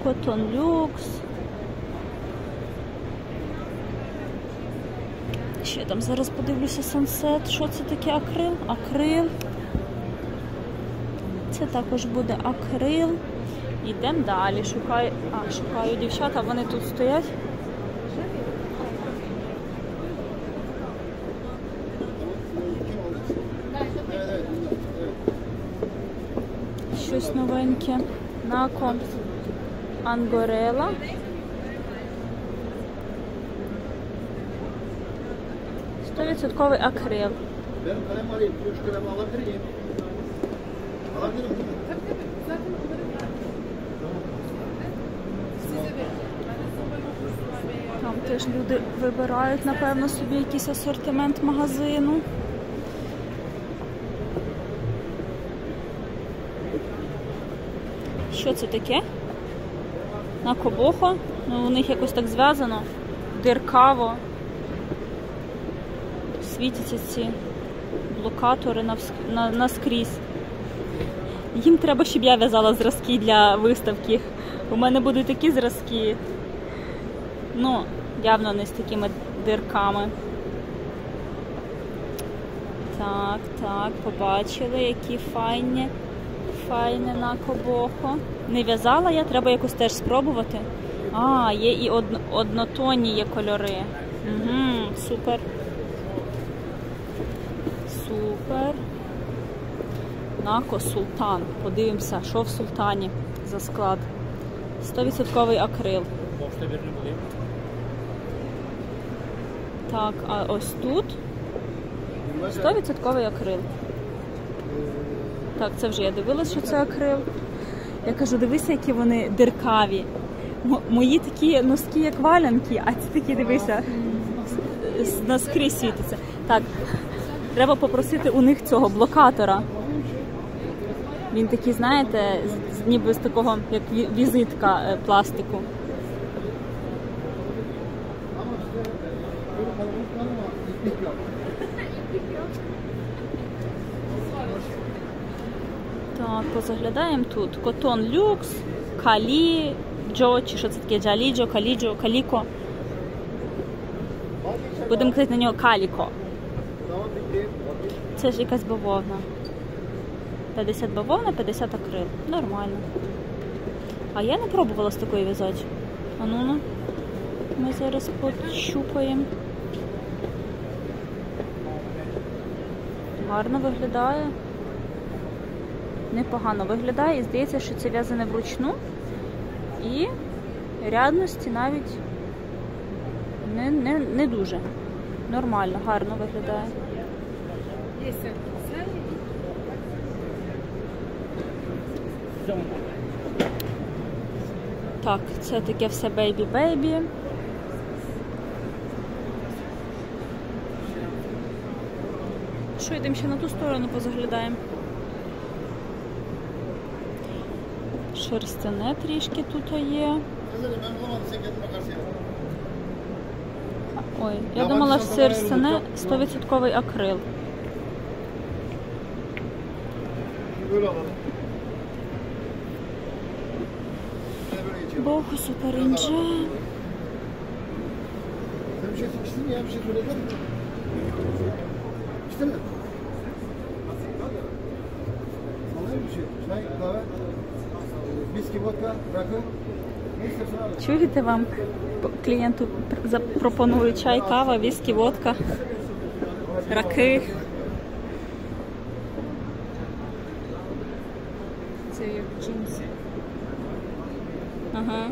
Котон люкс. Ще там зараз подивлюся Сансет. Що це таке акрил? Акрил. Це також буде акрил. Йдемо далі. Шукаю дівчата, вони тут стоять. Щось новеньке. Нако Ангорела. Стовідсотковий акрил. Там теж люди вибирають, напевно, собі якийсь асортимент магазину. Що це таке? Нако Бохо. Ну, у них якось так зв'язано. Диркаво. Світяться ці блокатори наскрізь. Їм треба, щоб я в'язала зразки для виставки. У мене будуть такі зразки. Ну, явно не з такими дирками. Так, побачили, які файні Нако Бохо. Не в'язала я, треба якось теж спробувати. А, є і однотонні є кольори. Угу, супер. Супер. Нако Султан. Подивимося, що в Султані за склад. 100% акрил. Так, а ось тут 100% акрил. Так, це вже я дивилась, що це акрил. Я кажу, дивися, які вони диркаві. Мої такі носки, як валянки, а ці такі, дивися, наскрізь світиться. Так, треба попросити у них цього блокатора. Він такий, знаєте, ніби з такого, як візитка пластику. Так, позаглядаємо тут. Котон люкс, Калі, Джо, чи що це таке? Джаліджо, Каліджо, Каліко. Будемо казати на нього Каліко. Це ж якась бавовна. 50 бавовна, 50 акрил. Нормально. А я не пробувала з такої в'язати. А ну-ну. Ми зараз пощупаємо. Гарно виглядає. Непогано виглядає і здається, що це в'язане вручну. І рядності навіть не дуже. Нормально, гарно виглядає. Так, це таке все бейбі-бейбі. Що, йдемо ще на ту сторону позаглядаємо. Шерстяне трішки тут є. Ой, я думала, що шерстяне 100% акрил. Öyle alalım. Böyle geçelim. Бохусу паринджа. Sen bir şey içtin mi ya? Bir şey söyledin mi? İçtin mi? Alayım bir şey. Çay, kahve, viski, vodka, rakı. Ne istersen al. Чуєте, вам клієнту запропоную чай, кава, віскі, водка, раки. Це як джинси. Ага.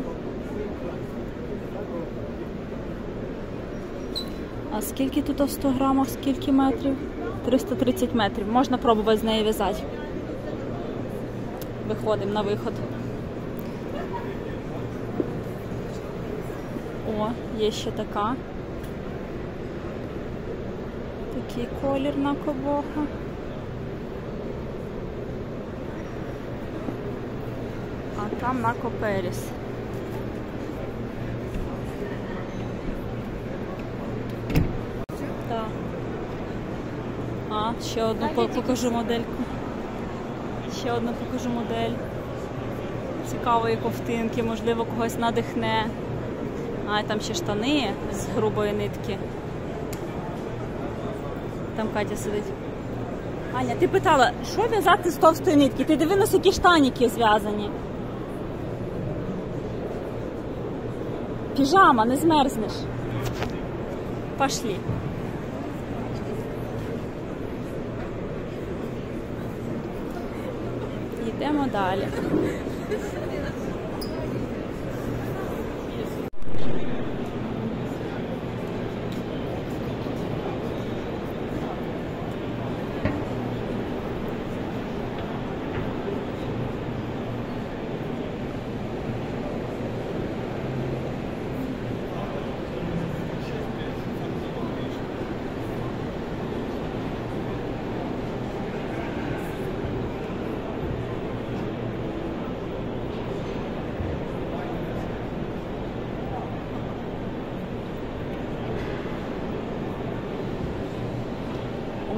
А скільки тут в 100 грамах, скільки метрів? 330 метрів. Можна пробувати з неї в'язати. Виходимо на виход. О, є ще така. Такий колір на кобоха. А там на коперіс. Так. А, ще одну покажу модельку. Ще одну покажу модель. Цікавої ковтинки, можливо, когось надихне. А, там ще штани з грубої нитки. Там Катя сидить. Аня, ти питала, що в'язати з товстої нитки? Ти дивилась, які штаніки зв'язані. Піжама, не змерзнеш. Пошли. Йдемо далі.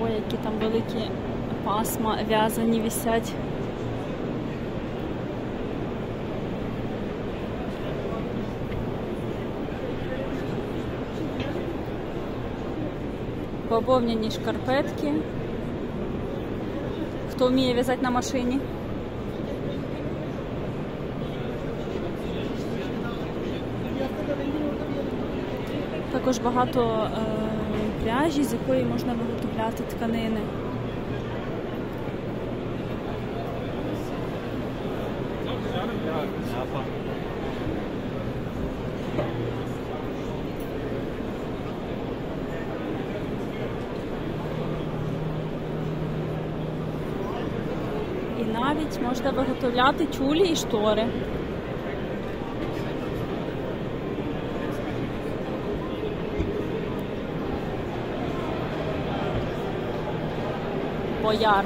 Ой, які там великі пасма в'язані висять. Бавовняні шкарпетки. Хто вміє в'язати на машині? Також багато пряжі, з якої можна виготовляти тканини. І навіть можна виготовляти тюлі і штори. Бояр.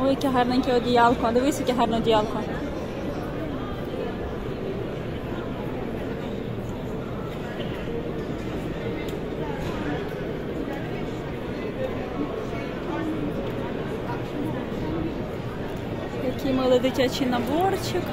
Ой, яке гарненьке одіялко. Дивись, яке гарне одіялко. Який милий дитячий наборчик.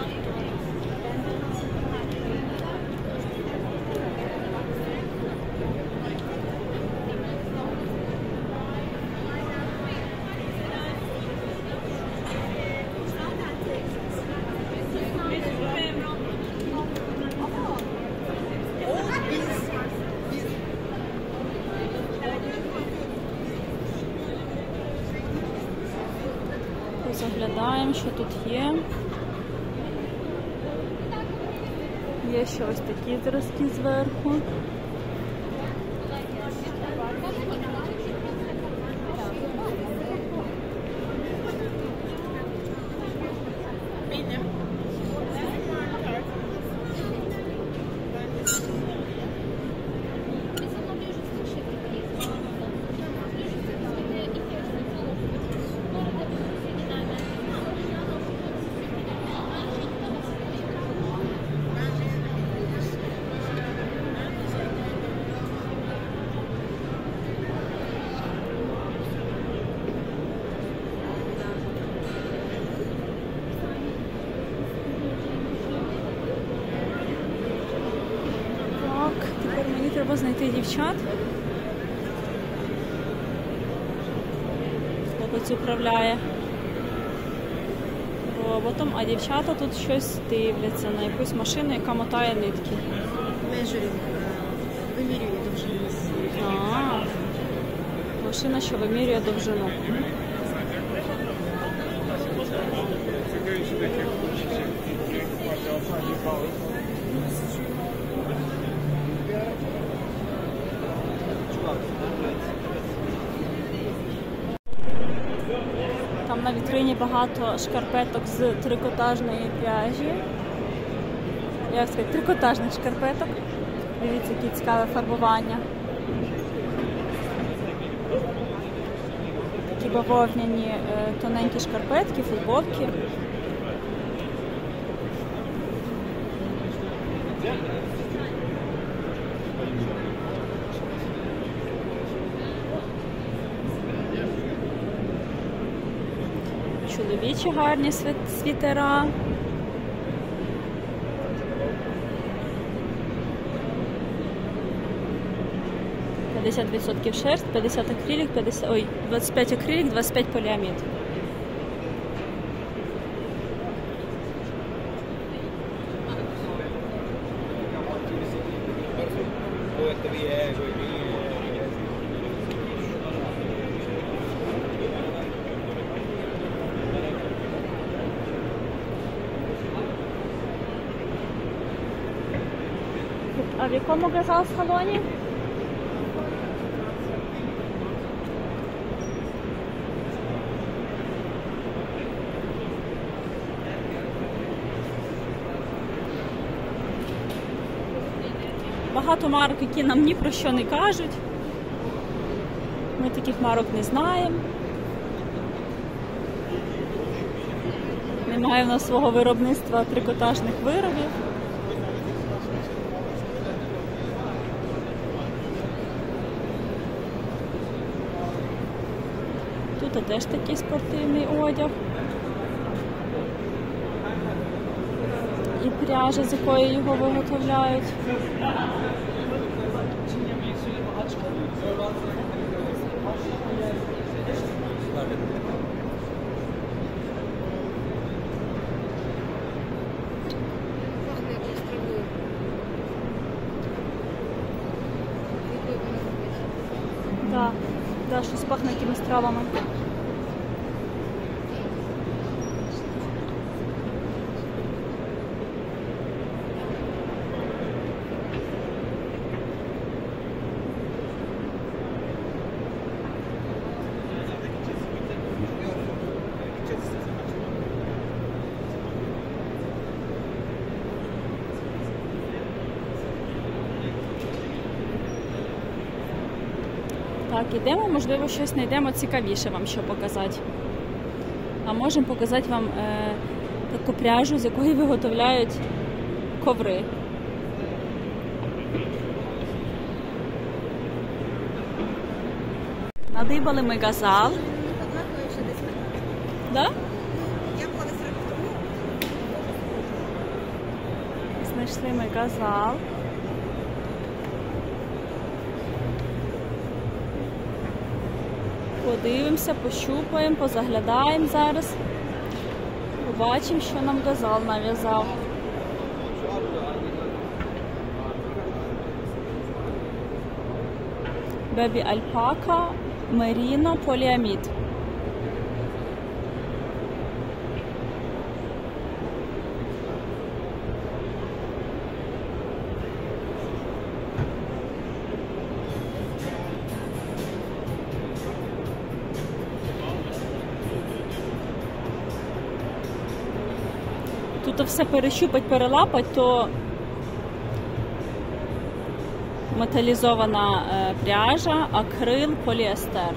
Заглядаємо, що тут є. Є ще ось такі зразки зверху. треба знайти дівчат. Хлопець управляє роботом, а дівчата тут щось дивляться на якусь машину, яка мотає нитки. Вимірює довжину. А, машина, що вимірює довжину. Там на вітрині багато шкарпеток з трикотажної пряжі. Як сказати, трикотажних шкарпеток. Дивіться, яке цікаве фарбування. Такі бавовняні тоненькі шкарпетки, футболки. Чоловічі гарні світера. – 50% шерсть, 50 акрилік, 25 акрилік, 25 поліамід. А в якому казав салоні? Багато марок, які нам ні про що не кажуть. Ми таких марок не знаємо. Немає в нас свого виробництва трикотажних виробів. Тут теж такий спортивний одяг. І пряжа, з якої його виготовляють. Пахне якоюсь травою. Якою вона робить? Так, да, щось пахне якимись травами. Так, ідемо, можливо, щось знайдемо цікавіше вам, що показати. А можемо показати вам таку пряжу, з якої виготовляють коври. Надибали ми газал. Да? Я була десь років тому. Знайшли ми газал. Подивимося, пощупаємо, позаглядаємо зараз. Побачимо, що нам газал нав'язав. Бебі альпака, меріно, поліамід. Тут все перещупать, перелапать, то металізована пряжа, акрил, поліестер.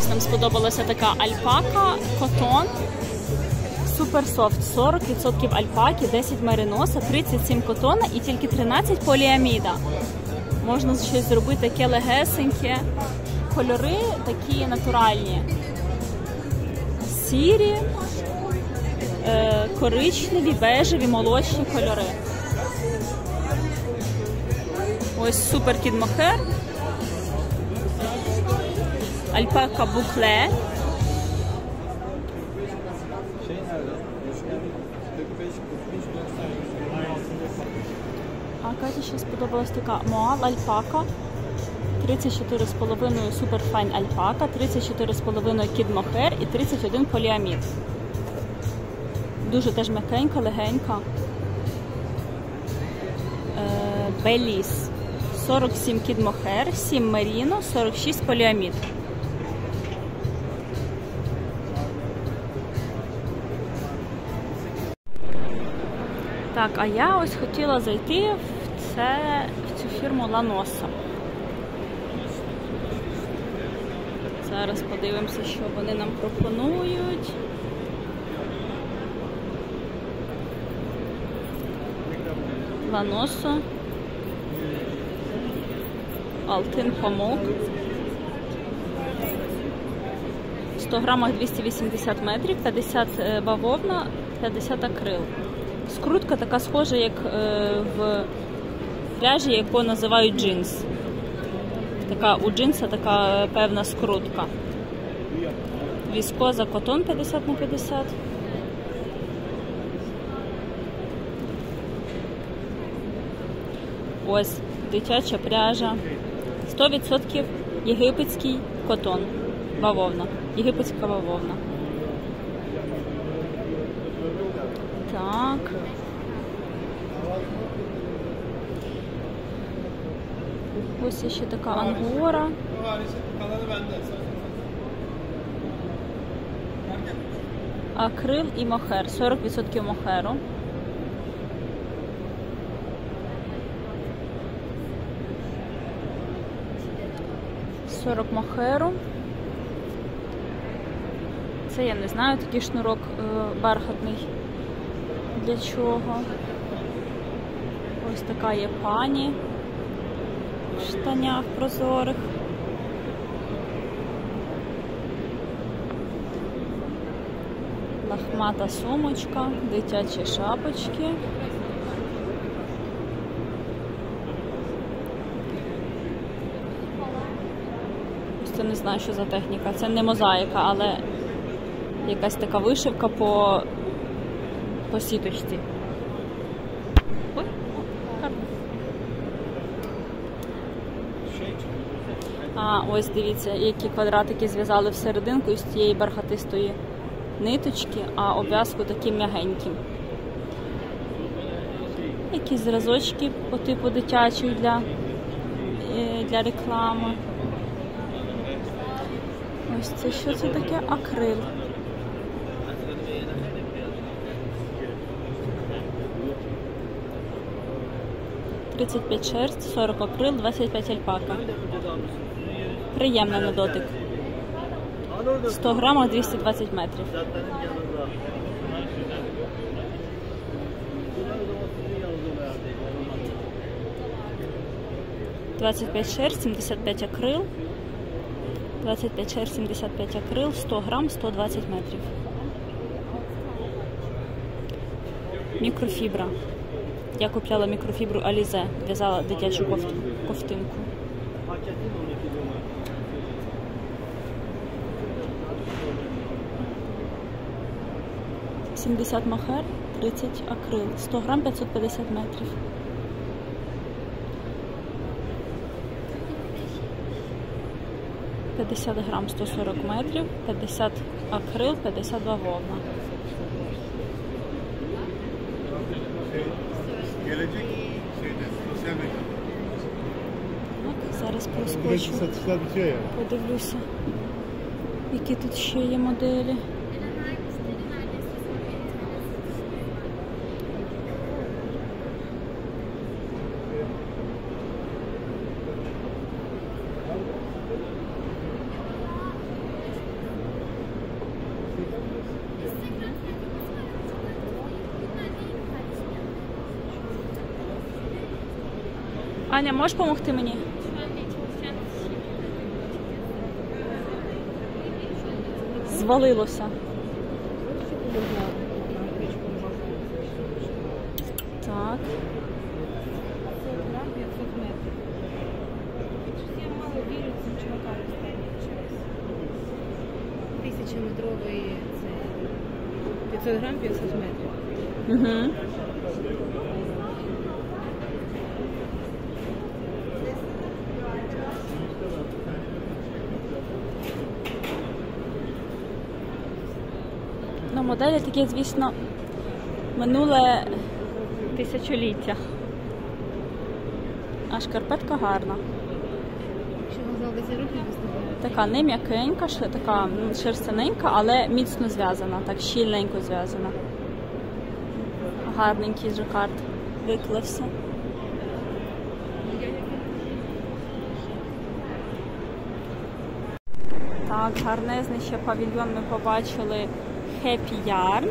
Ось нам сподобалася така альпака, котон, супер софт, 40% альпаки, 10 мериноса, 37 котона і тільки 13 поліаміда. Можна щось зробити таке легесеньке. Кольори такі натуральні. Сірі, коричневі, бежеві, молочні кольори. Ось супер кід мохер. Альпака букле. А Каті ще сподобалась така Моал альпака. 34,5 суперфайн альпака, 34,5 кід мохер і 31 поліамід. Дуже теж м'якенька, легенька. Беліс. 47 кід мохер, 7 меріно, 46 поліамід. Так, а я ось хотіла зайти в цю фірму Ланоса. Зараз подивимося, що вони нам пропонують. Ланосо. Алтин Памок. 100 грамах 280 метрів, 50 бавовна, 50 акрил. Скрутка така схожа, як в пряжі, яку називають джинс. Така у джинса така певна скрутка. Віскоза котон 50/50. Ось дитяча пряжа. 100% єгипетський котон. Бавовна. Єгипетська бавовна. Так. Ось ще така ангора. Акрил і мохер. 40% мохеру. Мохеру. Це я не знаю, такий шнурок бархатний. Для чого? Ось така є пані в штанях прозорих. Лахмата сумочка, дитячі шапочки. Це не знаю, що за техніка. Це не мозаїка, але якась така вишивка по сіточці. Ой, гарно. А, ось дивіться, які квадратики зв'язали всерединку із цієї бархатистої ниточки, а обв'язку такі м'ягенькі. Якісь зразочки по типу дитячої для реклами. Ось це що це таке? Акрил. «35 шерсть, 40 акрил, 25 альпака». Приємна на дотик. 100 грамів, 220 метрів. «25 шерсть, 75 акрил». 25 шерсть, 75 акрил, 100 грам, 120 метрів. Мікрофібра. Я купляла мікрофібру Алізе, в'язала дитячу ковтинку. «70 мохер, 30 акрил, 100 грам, 550 метрів. «50 грам, 140 метрів, 50 акрил, 50 бавовна». Так, зараз проскочу, подивлюся, які тут ще є моделі. Аня, можеш допомогти мені? Звалилося. Так. 500 грам, 500 метрів. Щось я мало вірю цим чувакам останній час. 1000-метровий це 500 грам, 500 метрів. Угу. Ну, моделі такі, звісно, минуле тисячоліття. А шкарпетка гарна. Якщо вона 10 років виступає. Така не м'якенька, така шерстяненька, але міцно зв'язана, так щільненько зв'язана. Гарненький жакард виклався. Так, гарнезний ще павільйон ми побачили Happy Yarn.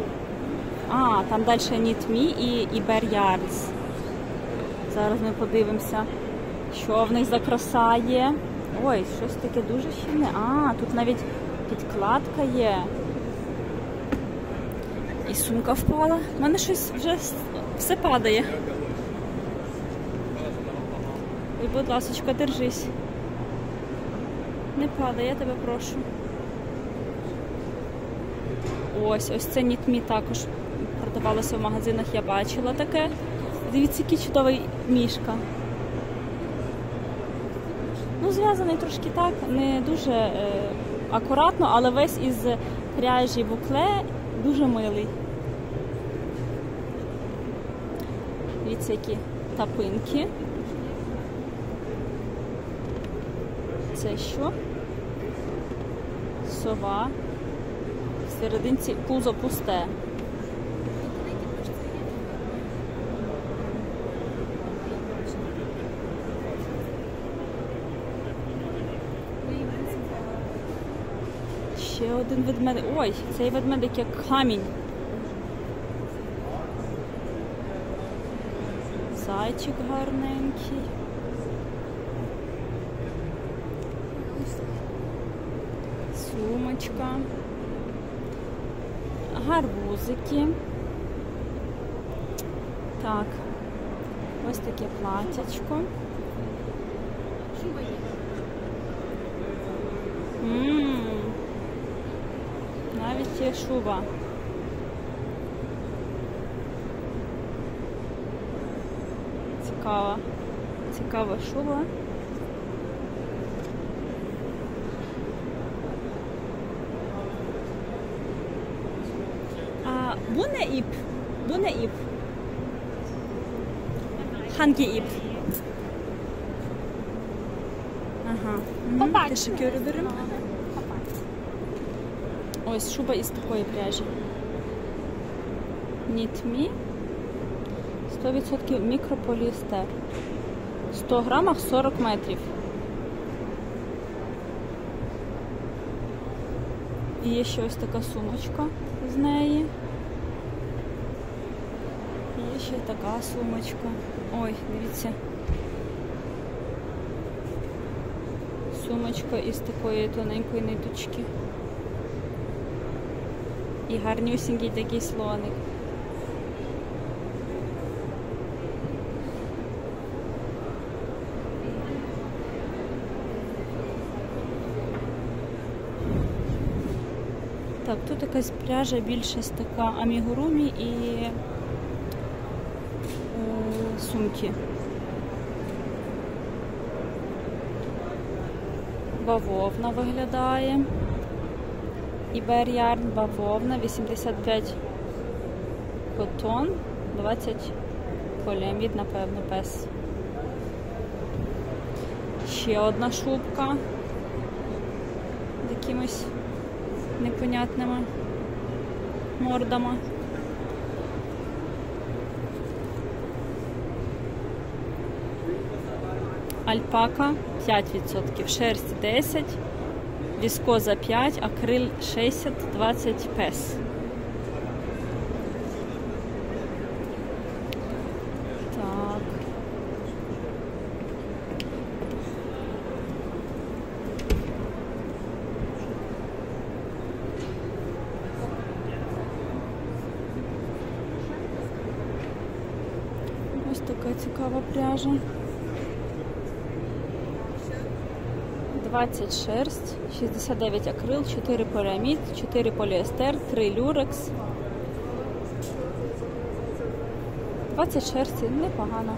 А, там далі Knit Me і Bear Yarns. Зараз ми подивимося, що в них за краса є. Ой, щось таке дуже щільне. А, тут навіть підкладка є. І сумка впала. У мене щось вже все падає. Ой, будь ласочка, держись. Не падай, я тебе прошу. Ось це Knit Me також продавалося в магазинах, я бачила таке. Дивіться, який чудовий мішка. Ну, зв'язаний трошки так, не дуже акуратно, але весь із пряжі букле дуже милий. Дивіться, які тапинки. Це що? Сова. В серединці пузо пусте. Ще один ведмедик. Ой, цей ведмедик як камінь. Зайчик гарненький. Сумочка. Гарбузики. Так. Ось таке платячко. Навіть є шуба. Цікава. Цікава шуба. Bune ip. Bune ip. Hangi ip? Ага. Teşekkür ederim. Ось шуба із такої пряжі. Knit Me. 100% мікрополіестер. 100 грамах 40 метрів. І є ще ось така сумочка з неї. І є ще така сумочка. Ой, дивіться. Сумочка із такої тоненької ниточки. І гарнюсінький такий слоник. Так, тут якась пряжа більшість така амігурумі і сумки. Бавовна виглядає. І Bear Yarn бавовна, 85 котон, 20 поліамід, напевно, пес. Ще одна шубка з якимось непонятними мордами. Альпака 5%, шерсть 10%, віскоза 5, акриль 60, 20 пес. Так. така цікава пряжа. 20 шерсть, 69 акрил, 4 поліамід, 4 поліестер, 3 люрекс. 20 шерсті, непогано.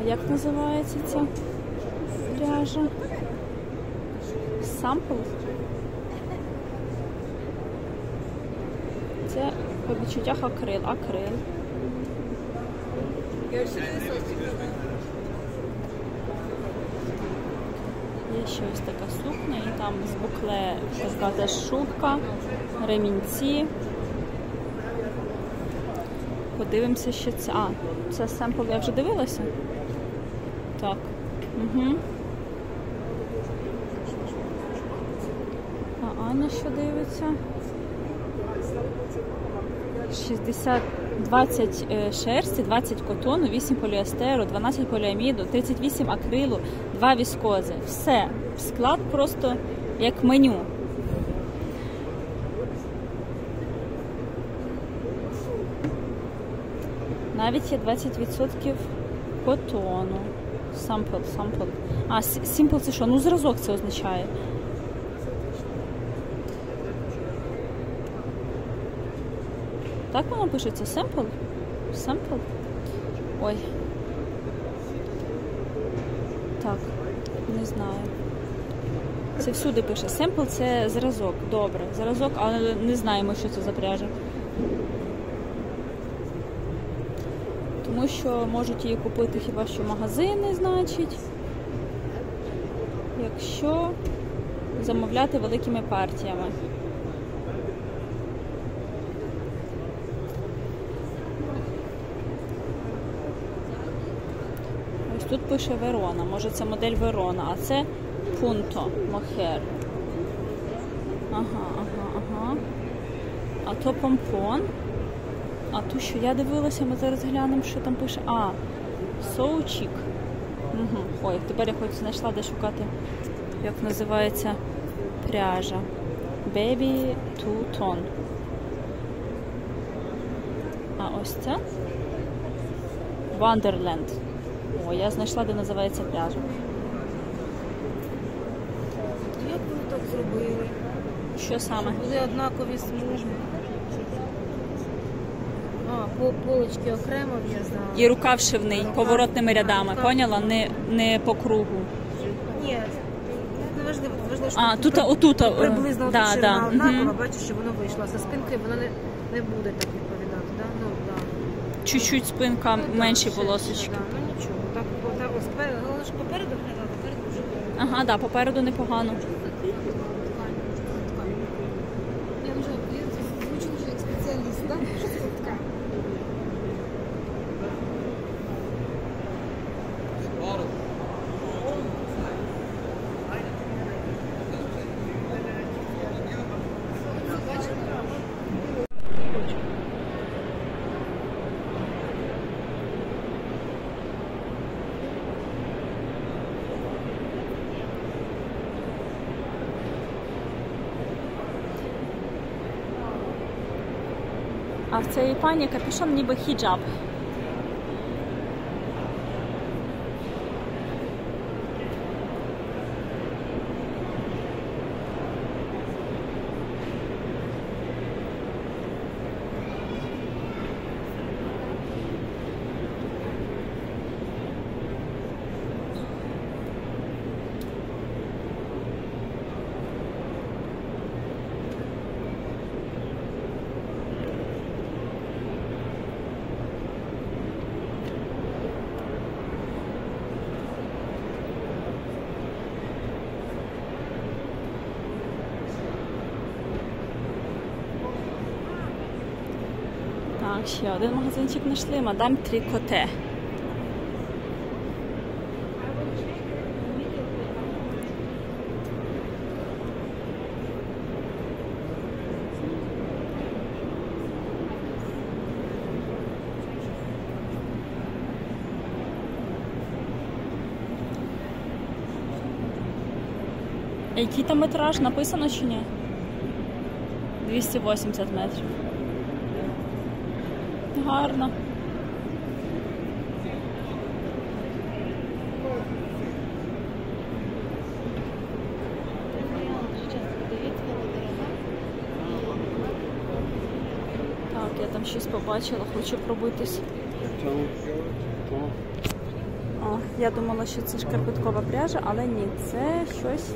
А як називається ця пряжа? Сампл? Це по відчуттях акрил. Акрил. Є ще ось така сукня, і там з букле така теж шубка, ремінці. Подивимося, що це. А, це семпл я вже дивилася? Так. Угу. А Аня що дивиться? 20 шерсті, 20 котону, 8 поліестеру, 12 поліаміду, 38 акрилу, 2 віскози. Все. Склад просто як меню. Навіть є 20% котону. Сампл. А, simple це що? Ну, зразок це означає. Так воно пишеться? Sample? Sample? Ой. Так, не знаю. Це всюди пише. Sample це зразок. Добре. Зразок, але не знаємо, що це за пряжа. Тому що можуть її купити хіба що магазини, значить. Якщо замовляти великими партіями. Ось тут пише Верона. Може це модель Верона, а це Punto Mohair. Ага. А то помпон. А ту, що я дивилася, ми зараз глянемо, що там пише. А, So Chic. Угу. Ой, тепер я хоч знайшла, де шукати, як називається пряжа. Baby Two Tone. А ось це Wonderland. О, я знайшла, де називається пряжа. Як ви так зробили? Що саме? Були однакові смужки. А, полочки окремо в'язали. І рукав шивний, поворотними рядами, поняла? Не по кругу. Ні, не важливо. Важливо, що А, тут, отут. приблизно да, ширина да. однакова, бачиш, що воно вийшло. За спинкою воно не буде так відповідати, да? Ну, да. Чуть-чуть спинка, менші Так, полосочки. Да, ну нічого. Так, ось спереду, головне, що попереду глядати, попереду вже. Ага, да, попереду непогано. Я вже звучу як спеціаліст, так? Що це ткань? А в цієї пані капюшон ніби хіджаб. Так, ще один магазинчик знайшли. Мадам Трікоте. Який там метраж? Написано чи ні? 280 метрів. Гарно. Так, я там щось побачила, хочу пробитись. О, я думала, що це шкарпеткова пряжа, але ні, це щось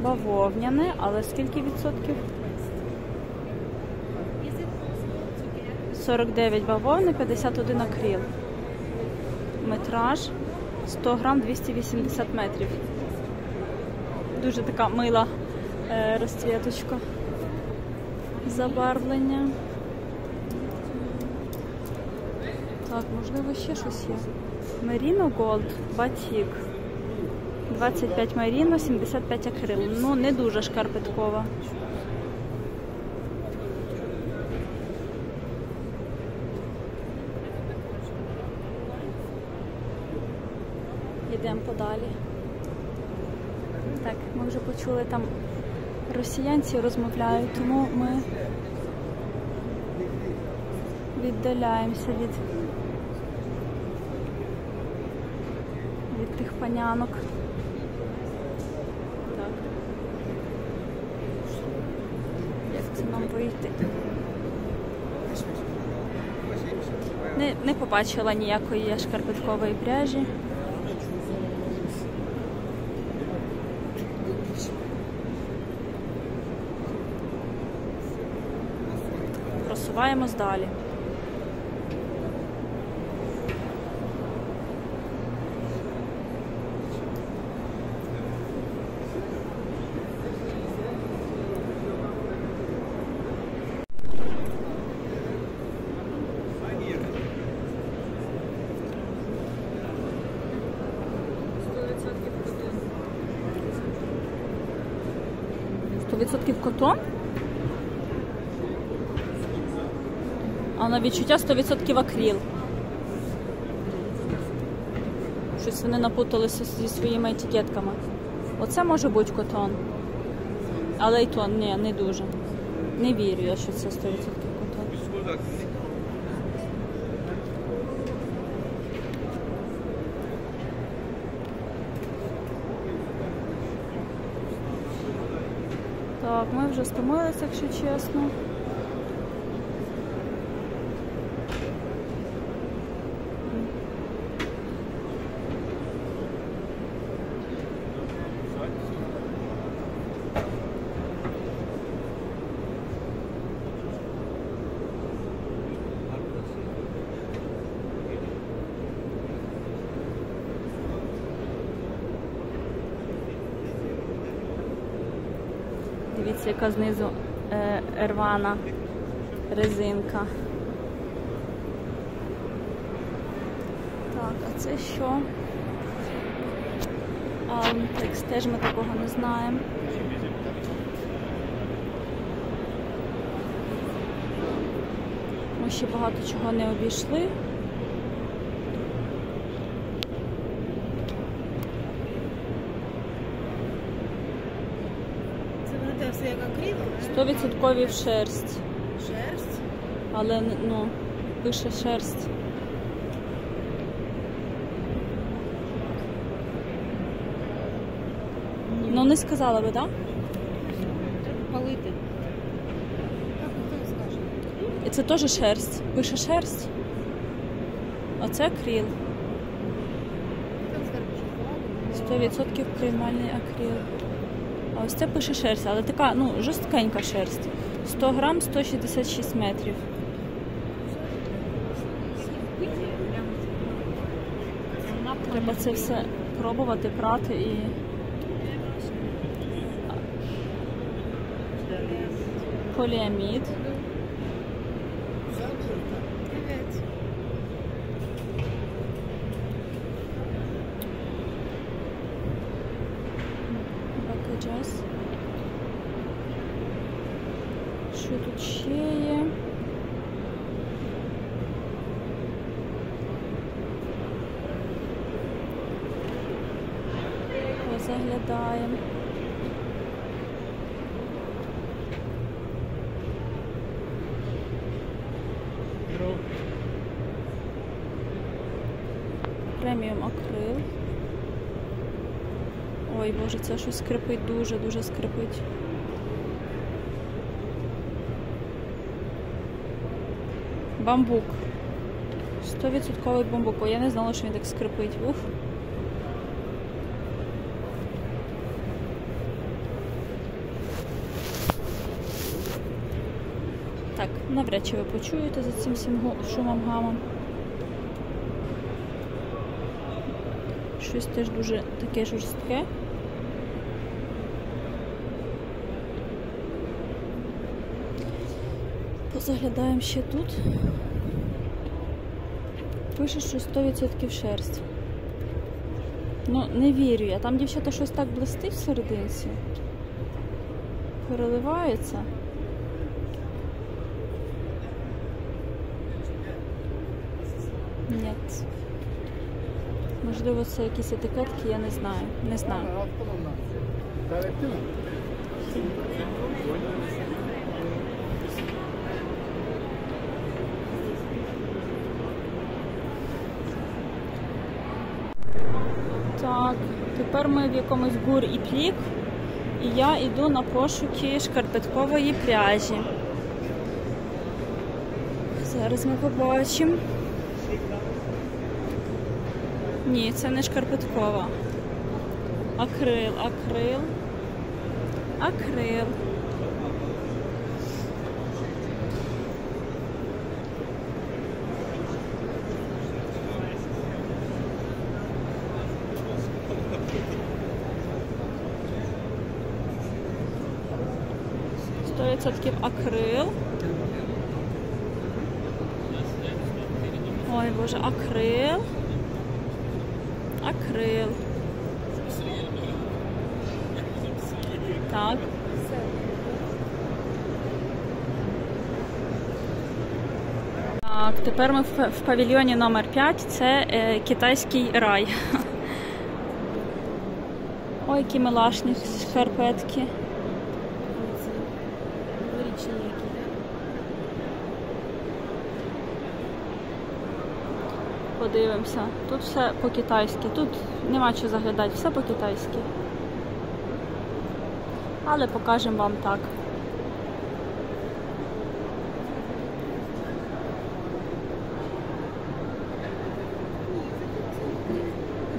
бавовняне, але скільки відсотків? 49 бавовни, 51 акрил. Метраж 100 грам, 280 метрів. Дуже така мила розцвіточка. Забарвлення. Так, можливо, ще щось є. Merino Gold, батік. 25 Merino, 75 акрил. Ну, не дуже шкарпеткова. Йдемо подалі. Так, ми вже почули, там росіянці розмовляють, тому ми віддаляємося від тих панянок. Так. Як це нам вийти? Не побачила ніякої шкарпеткової пряжі. Просуваємось далі. Відсотків котон, а на відчуття 100% акрил. Щось вони напуталися зі своїми етикетками. Оце може бути котон. Але й то, ні, не дуже. Не вірю я, що це 100% котон. Так, ми вже стомилися, якщо чесно. Дивіться, яка знизу рвана резинка. Так, а це що? Almtex, теж ми такого не знаємо. Ми ще багато чого не обійшли. Це все як акрил? 100% в шерсть. Шерсть? Але, ну, пише шерсть. Ну, не сказала би, так? Палити. Як хто скаже? І це теж шерсть. Пише шерсть. Оце акрил. Як скаже, 100% приймальний акрил. А ось це пише шерсть, але така, ну, жорсткенька шерсть. 100 грам, 166 метрів. Треба це все пробувати, прати і... Поліамід. Evet. Bakacağız. Що тут ще є? Позаглядаємо. преміум акрил. Ой, боже, це щось скрипить, дуже скрипить. Бамбук. 100% бамбук. Ой, я не знала, що він так скрипить. Уф. Так, навряд чи ви почуєте за цим всім шумом-гамом. Щось теж дуже таке жорстке. Позаглядаємо ще тут. Пише, що 100% шерсть. Ну, не вірю я. Там, дівчата, щось так блистить всерединці. Переливається. Ні. Можливо, це якісь етикетки, я не знаю. Не знаю. Так, тепер ми в якомусь гур і плік, і я йду на пошуки шкарпеткової пряжі. Зараз ми побачимо. Ні, це не шкарпеткова. Акрил. 100% акрил. Ой, боже, акрил. Так. Так, тепер ми в павільйоні номер 5. Це китайський рай. Ой, які милашні шкарпетки. Подивимося. Тут все по-китайськи. Тут нема чого заглядати, все по-китайськи. Але покажемо вам так.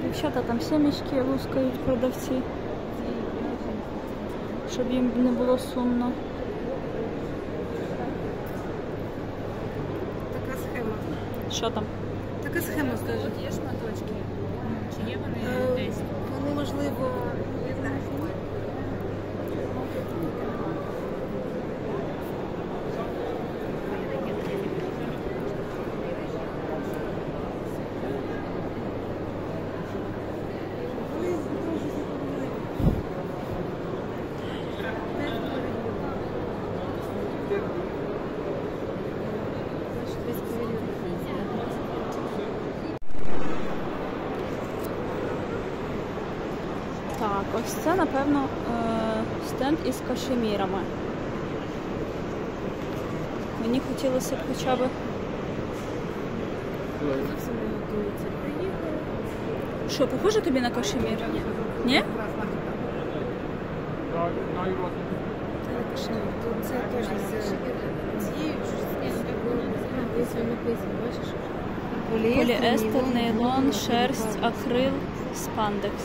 Дівчата там семечки лускають продавці, щоб їм не було сумно. Така схема. Що там? Така схема теж. Є шматочки? Чи є вони десь? Вони, можливо, не знаю. Так, ось це, напевно, стенд із кашемірами. Мені хотілося б хоча б... Що, похоже тобі на кашемір? Ні? Це теж з цією написано, бачиш? Поліестер, нейлон, шерсть, акрил, спандекс.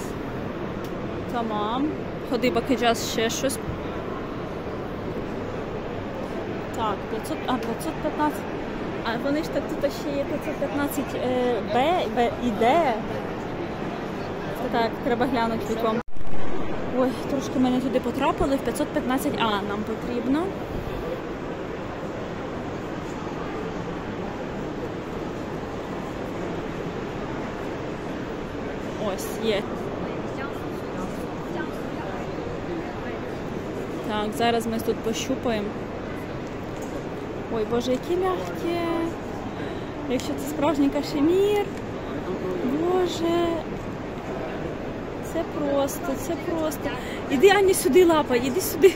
Тамам. Ходи, бакиджас, ще щось. Так, 515. А вони ж так тут ще є 515 Б і Д. Так, треба глянути віком. Ой, трошки ми не туди потрапили. В 515А нам потрібно. Ось, є. Так, зараз ми тут пощупаємо. Ой, боже, які м'які. Якщо це справжній кашемір. Боже. Це просто. Іди, Аня, сюди лапай, іди сюди.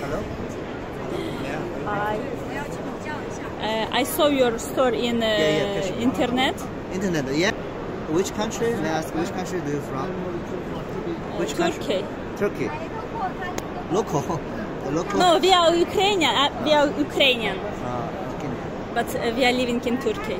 Hi. I saw your store in internet. Internet, yeah. which country? May I ask which country do you from? Which country? Turkey. Turkey. Local. Local. No, we are Ukrainian. We are Ukrainian, Okay. but we are living in Turkey.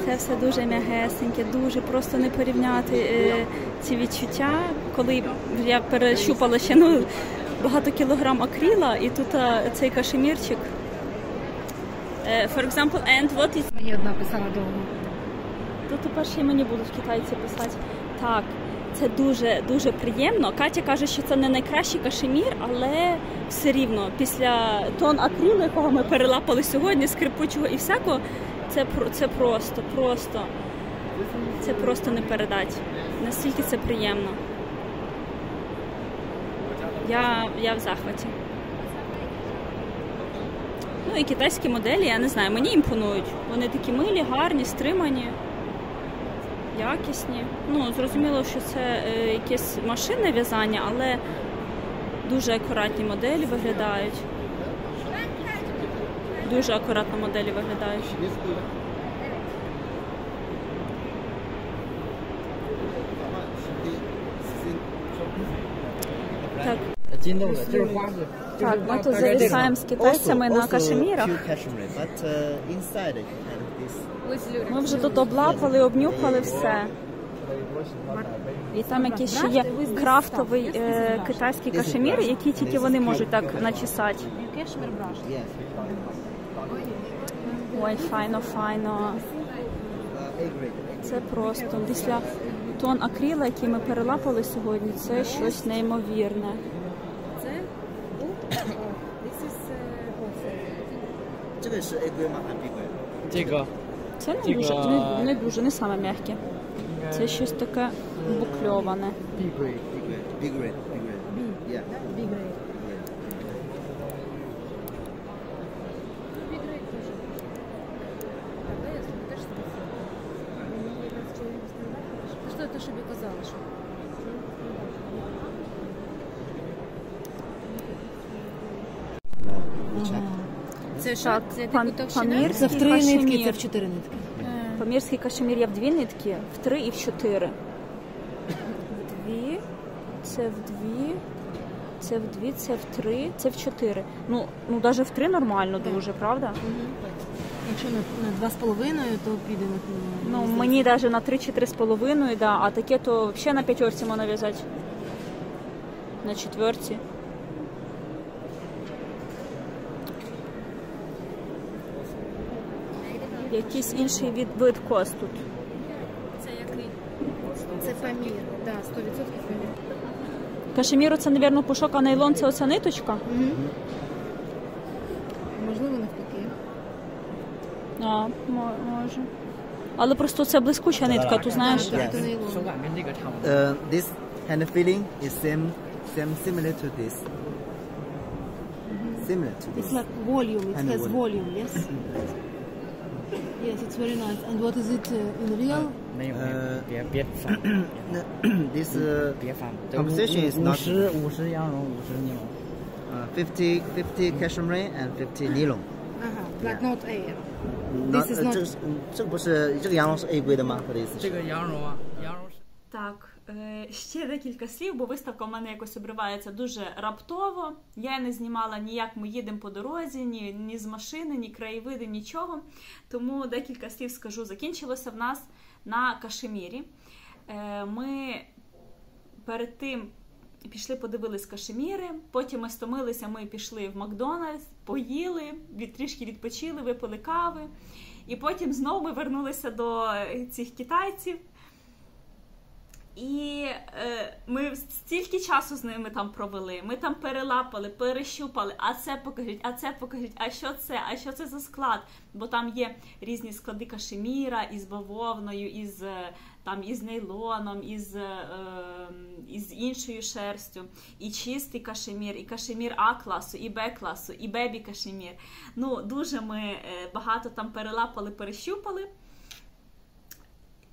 Це все дуже м'ягесеньке, дуже просто не порівняти ці відчуття, коли я перещупала ще багато кілограм акріла, і тут цей кашемірчик. For example, and what is... Мені одна писала довго. То тепер ще й мені будуть китайці писати. Так, це дуже приємно. Катя каже, що це не найкращий кашемір, але все рівно після тон акрилу, якого ми перелапали сьогодні, скрипучого і всякого, це просто не передать. Настільки це приємно. Я в захваті. Ну і китайські моделі, я не знаю, мені імпонують. Вони такі милі, гарні, стримані, якісні. Ну, зрозуміло, що це якесь машинне в'язання, але дуже акуратні моделі виглядають. Дуже акуратно моделі виглядають. Так. Так, ми тут зависаємо з китайцями на кашемірах. Ми вже тут облапали, обнюхали все. І там якийсь ще є крафтовий китайський кашемір, який тільки вони можуть так начесати. Ой, файно. Це просто. Після тон акрила, який ми перелапали сьогодні, це щось неймовірне. Це не дуже, не саме м'яке. Це щось таке букльоване. Big red. Yeah. Big red. Що ти собі казала? Це що? Це Памірський в 3 нитки, кашемір. це в 4 нитки. Памірський кашемір є в 2 нитки, в 3 і в 4. В 2, це в 2, це в 2, це в 3, це в 4. Ну навіть в 3 нормально дуже, правда? Якщо на 2,5, то піде на... Ну, мені навіть на 3 чи 3,5, да, а таке то взагалі на 5 можна в'язати. На 4. Якийсь інший вид кос тут. Це який? Це памір, так, 100% памір. Кашеміру це, мабуть, пушок, а нейлон це оця ниточка? Можливо, навпаки. А, може. Але просто це блискуча нитка, ти знаєш? Це нейлон. This hand feeling is similar to this. Similar to It's this. like volume, it And has volume. volume, yes? Yes, it's very nice. And what is it in real? 没有，别放， This 别放。 composition is not 50羊绒，50尼龙。 50 cashmere and 50 nylon. But not air. Not- This is not... 这个不是这个羊绒是 A 规的吗？他的意思是。这个羊绒啊，羊绒是。 Так, ще декілька слів, бо виставка в мене якось обривається дуже раптово. Я не знімала ніяк ми їдемо по дорозі, ні з машини, ні краєвиди, нічого. Тому декілька слів скажу. Закінчилося в нас на кашемірі. Ми перед тим пішли, подивились кашеміри, потім ми стомилися, ми пішли в Макдональдс, поїли, трішки відпочили, випили кави. І потім знову ми вернулися до цих китайців. І ми стільки часу з ними там провели, ми там перелапали, перещупали, а це покажіть, а що це за склад? Бо там є різні склади кашеміра із бавовною, із нейлоном, із іншою шерстю, і чистий кашемір, і кашемір А-класу, і Б-класу, і бебі-кашемір. Ну, дуже ми багато там перелапали, перещупали.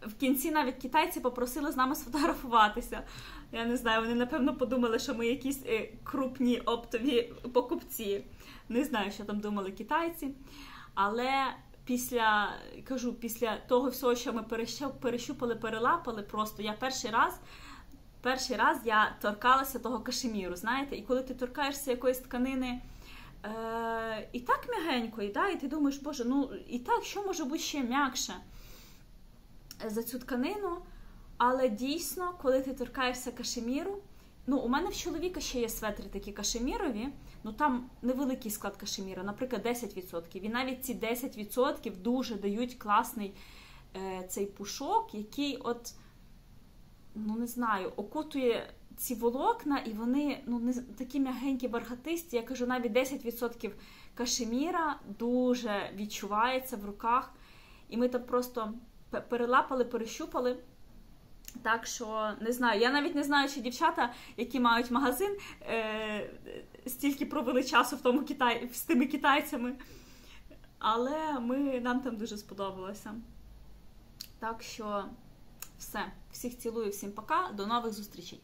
в кінці навіть китайці попросили з нами сфотографуватися. Я не знаю, вони, напевно, подумали, що ми якісь крупні оптові покупці. Не знаю, що там думали китайці. Але після того всього, що ми перещупали, перелапали, просто я перший раз я торкалася того кашеміру, знаєте, і коли ти торкаєшся якоїсь тканини і так м'ягенько, і ти думаєш, боже, ну і так, що може бути ще м'якше за цю тканину, але дійсно, коли ти торкаєшся кашеміру, ну, у мене в чоловіка ще є светри такі кашемірові, ну там невеликий склад кашеміра, наприклад, 10%. І навіть ці 10% дуже дають класний цей пушок, який от, ну не знаю, окутує ці волокна, і вони такі м'ягенькі, бархатисті. Я кажу, навіть 10% кашеміра дуже відчувається в руках. І ми там просто перелапали, перещупали. Так що, не знаю, я навіть не знаю, чи дівчата, які мають магазин, стільки провели часу з тими китайцями. Але нам там дуже сподобалося. Так що, все. Всіх цілую, всім пока, до нових зустрічей.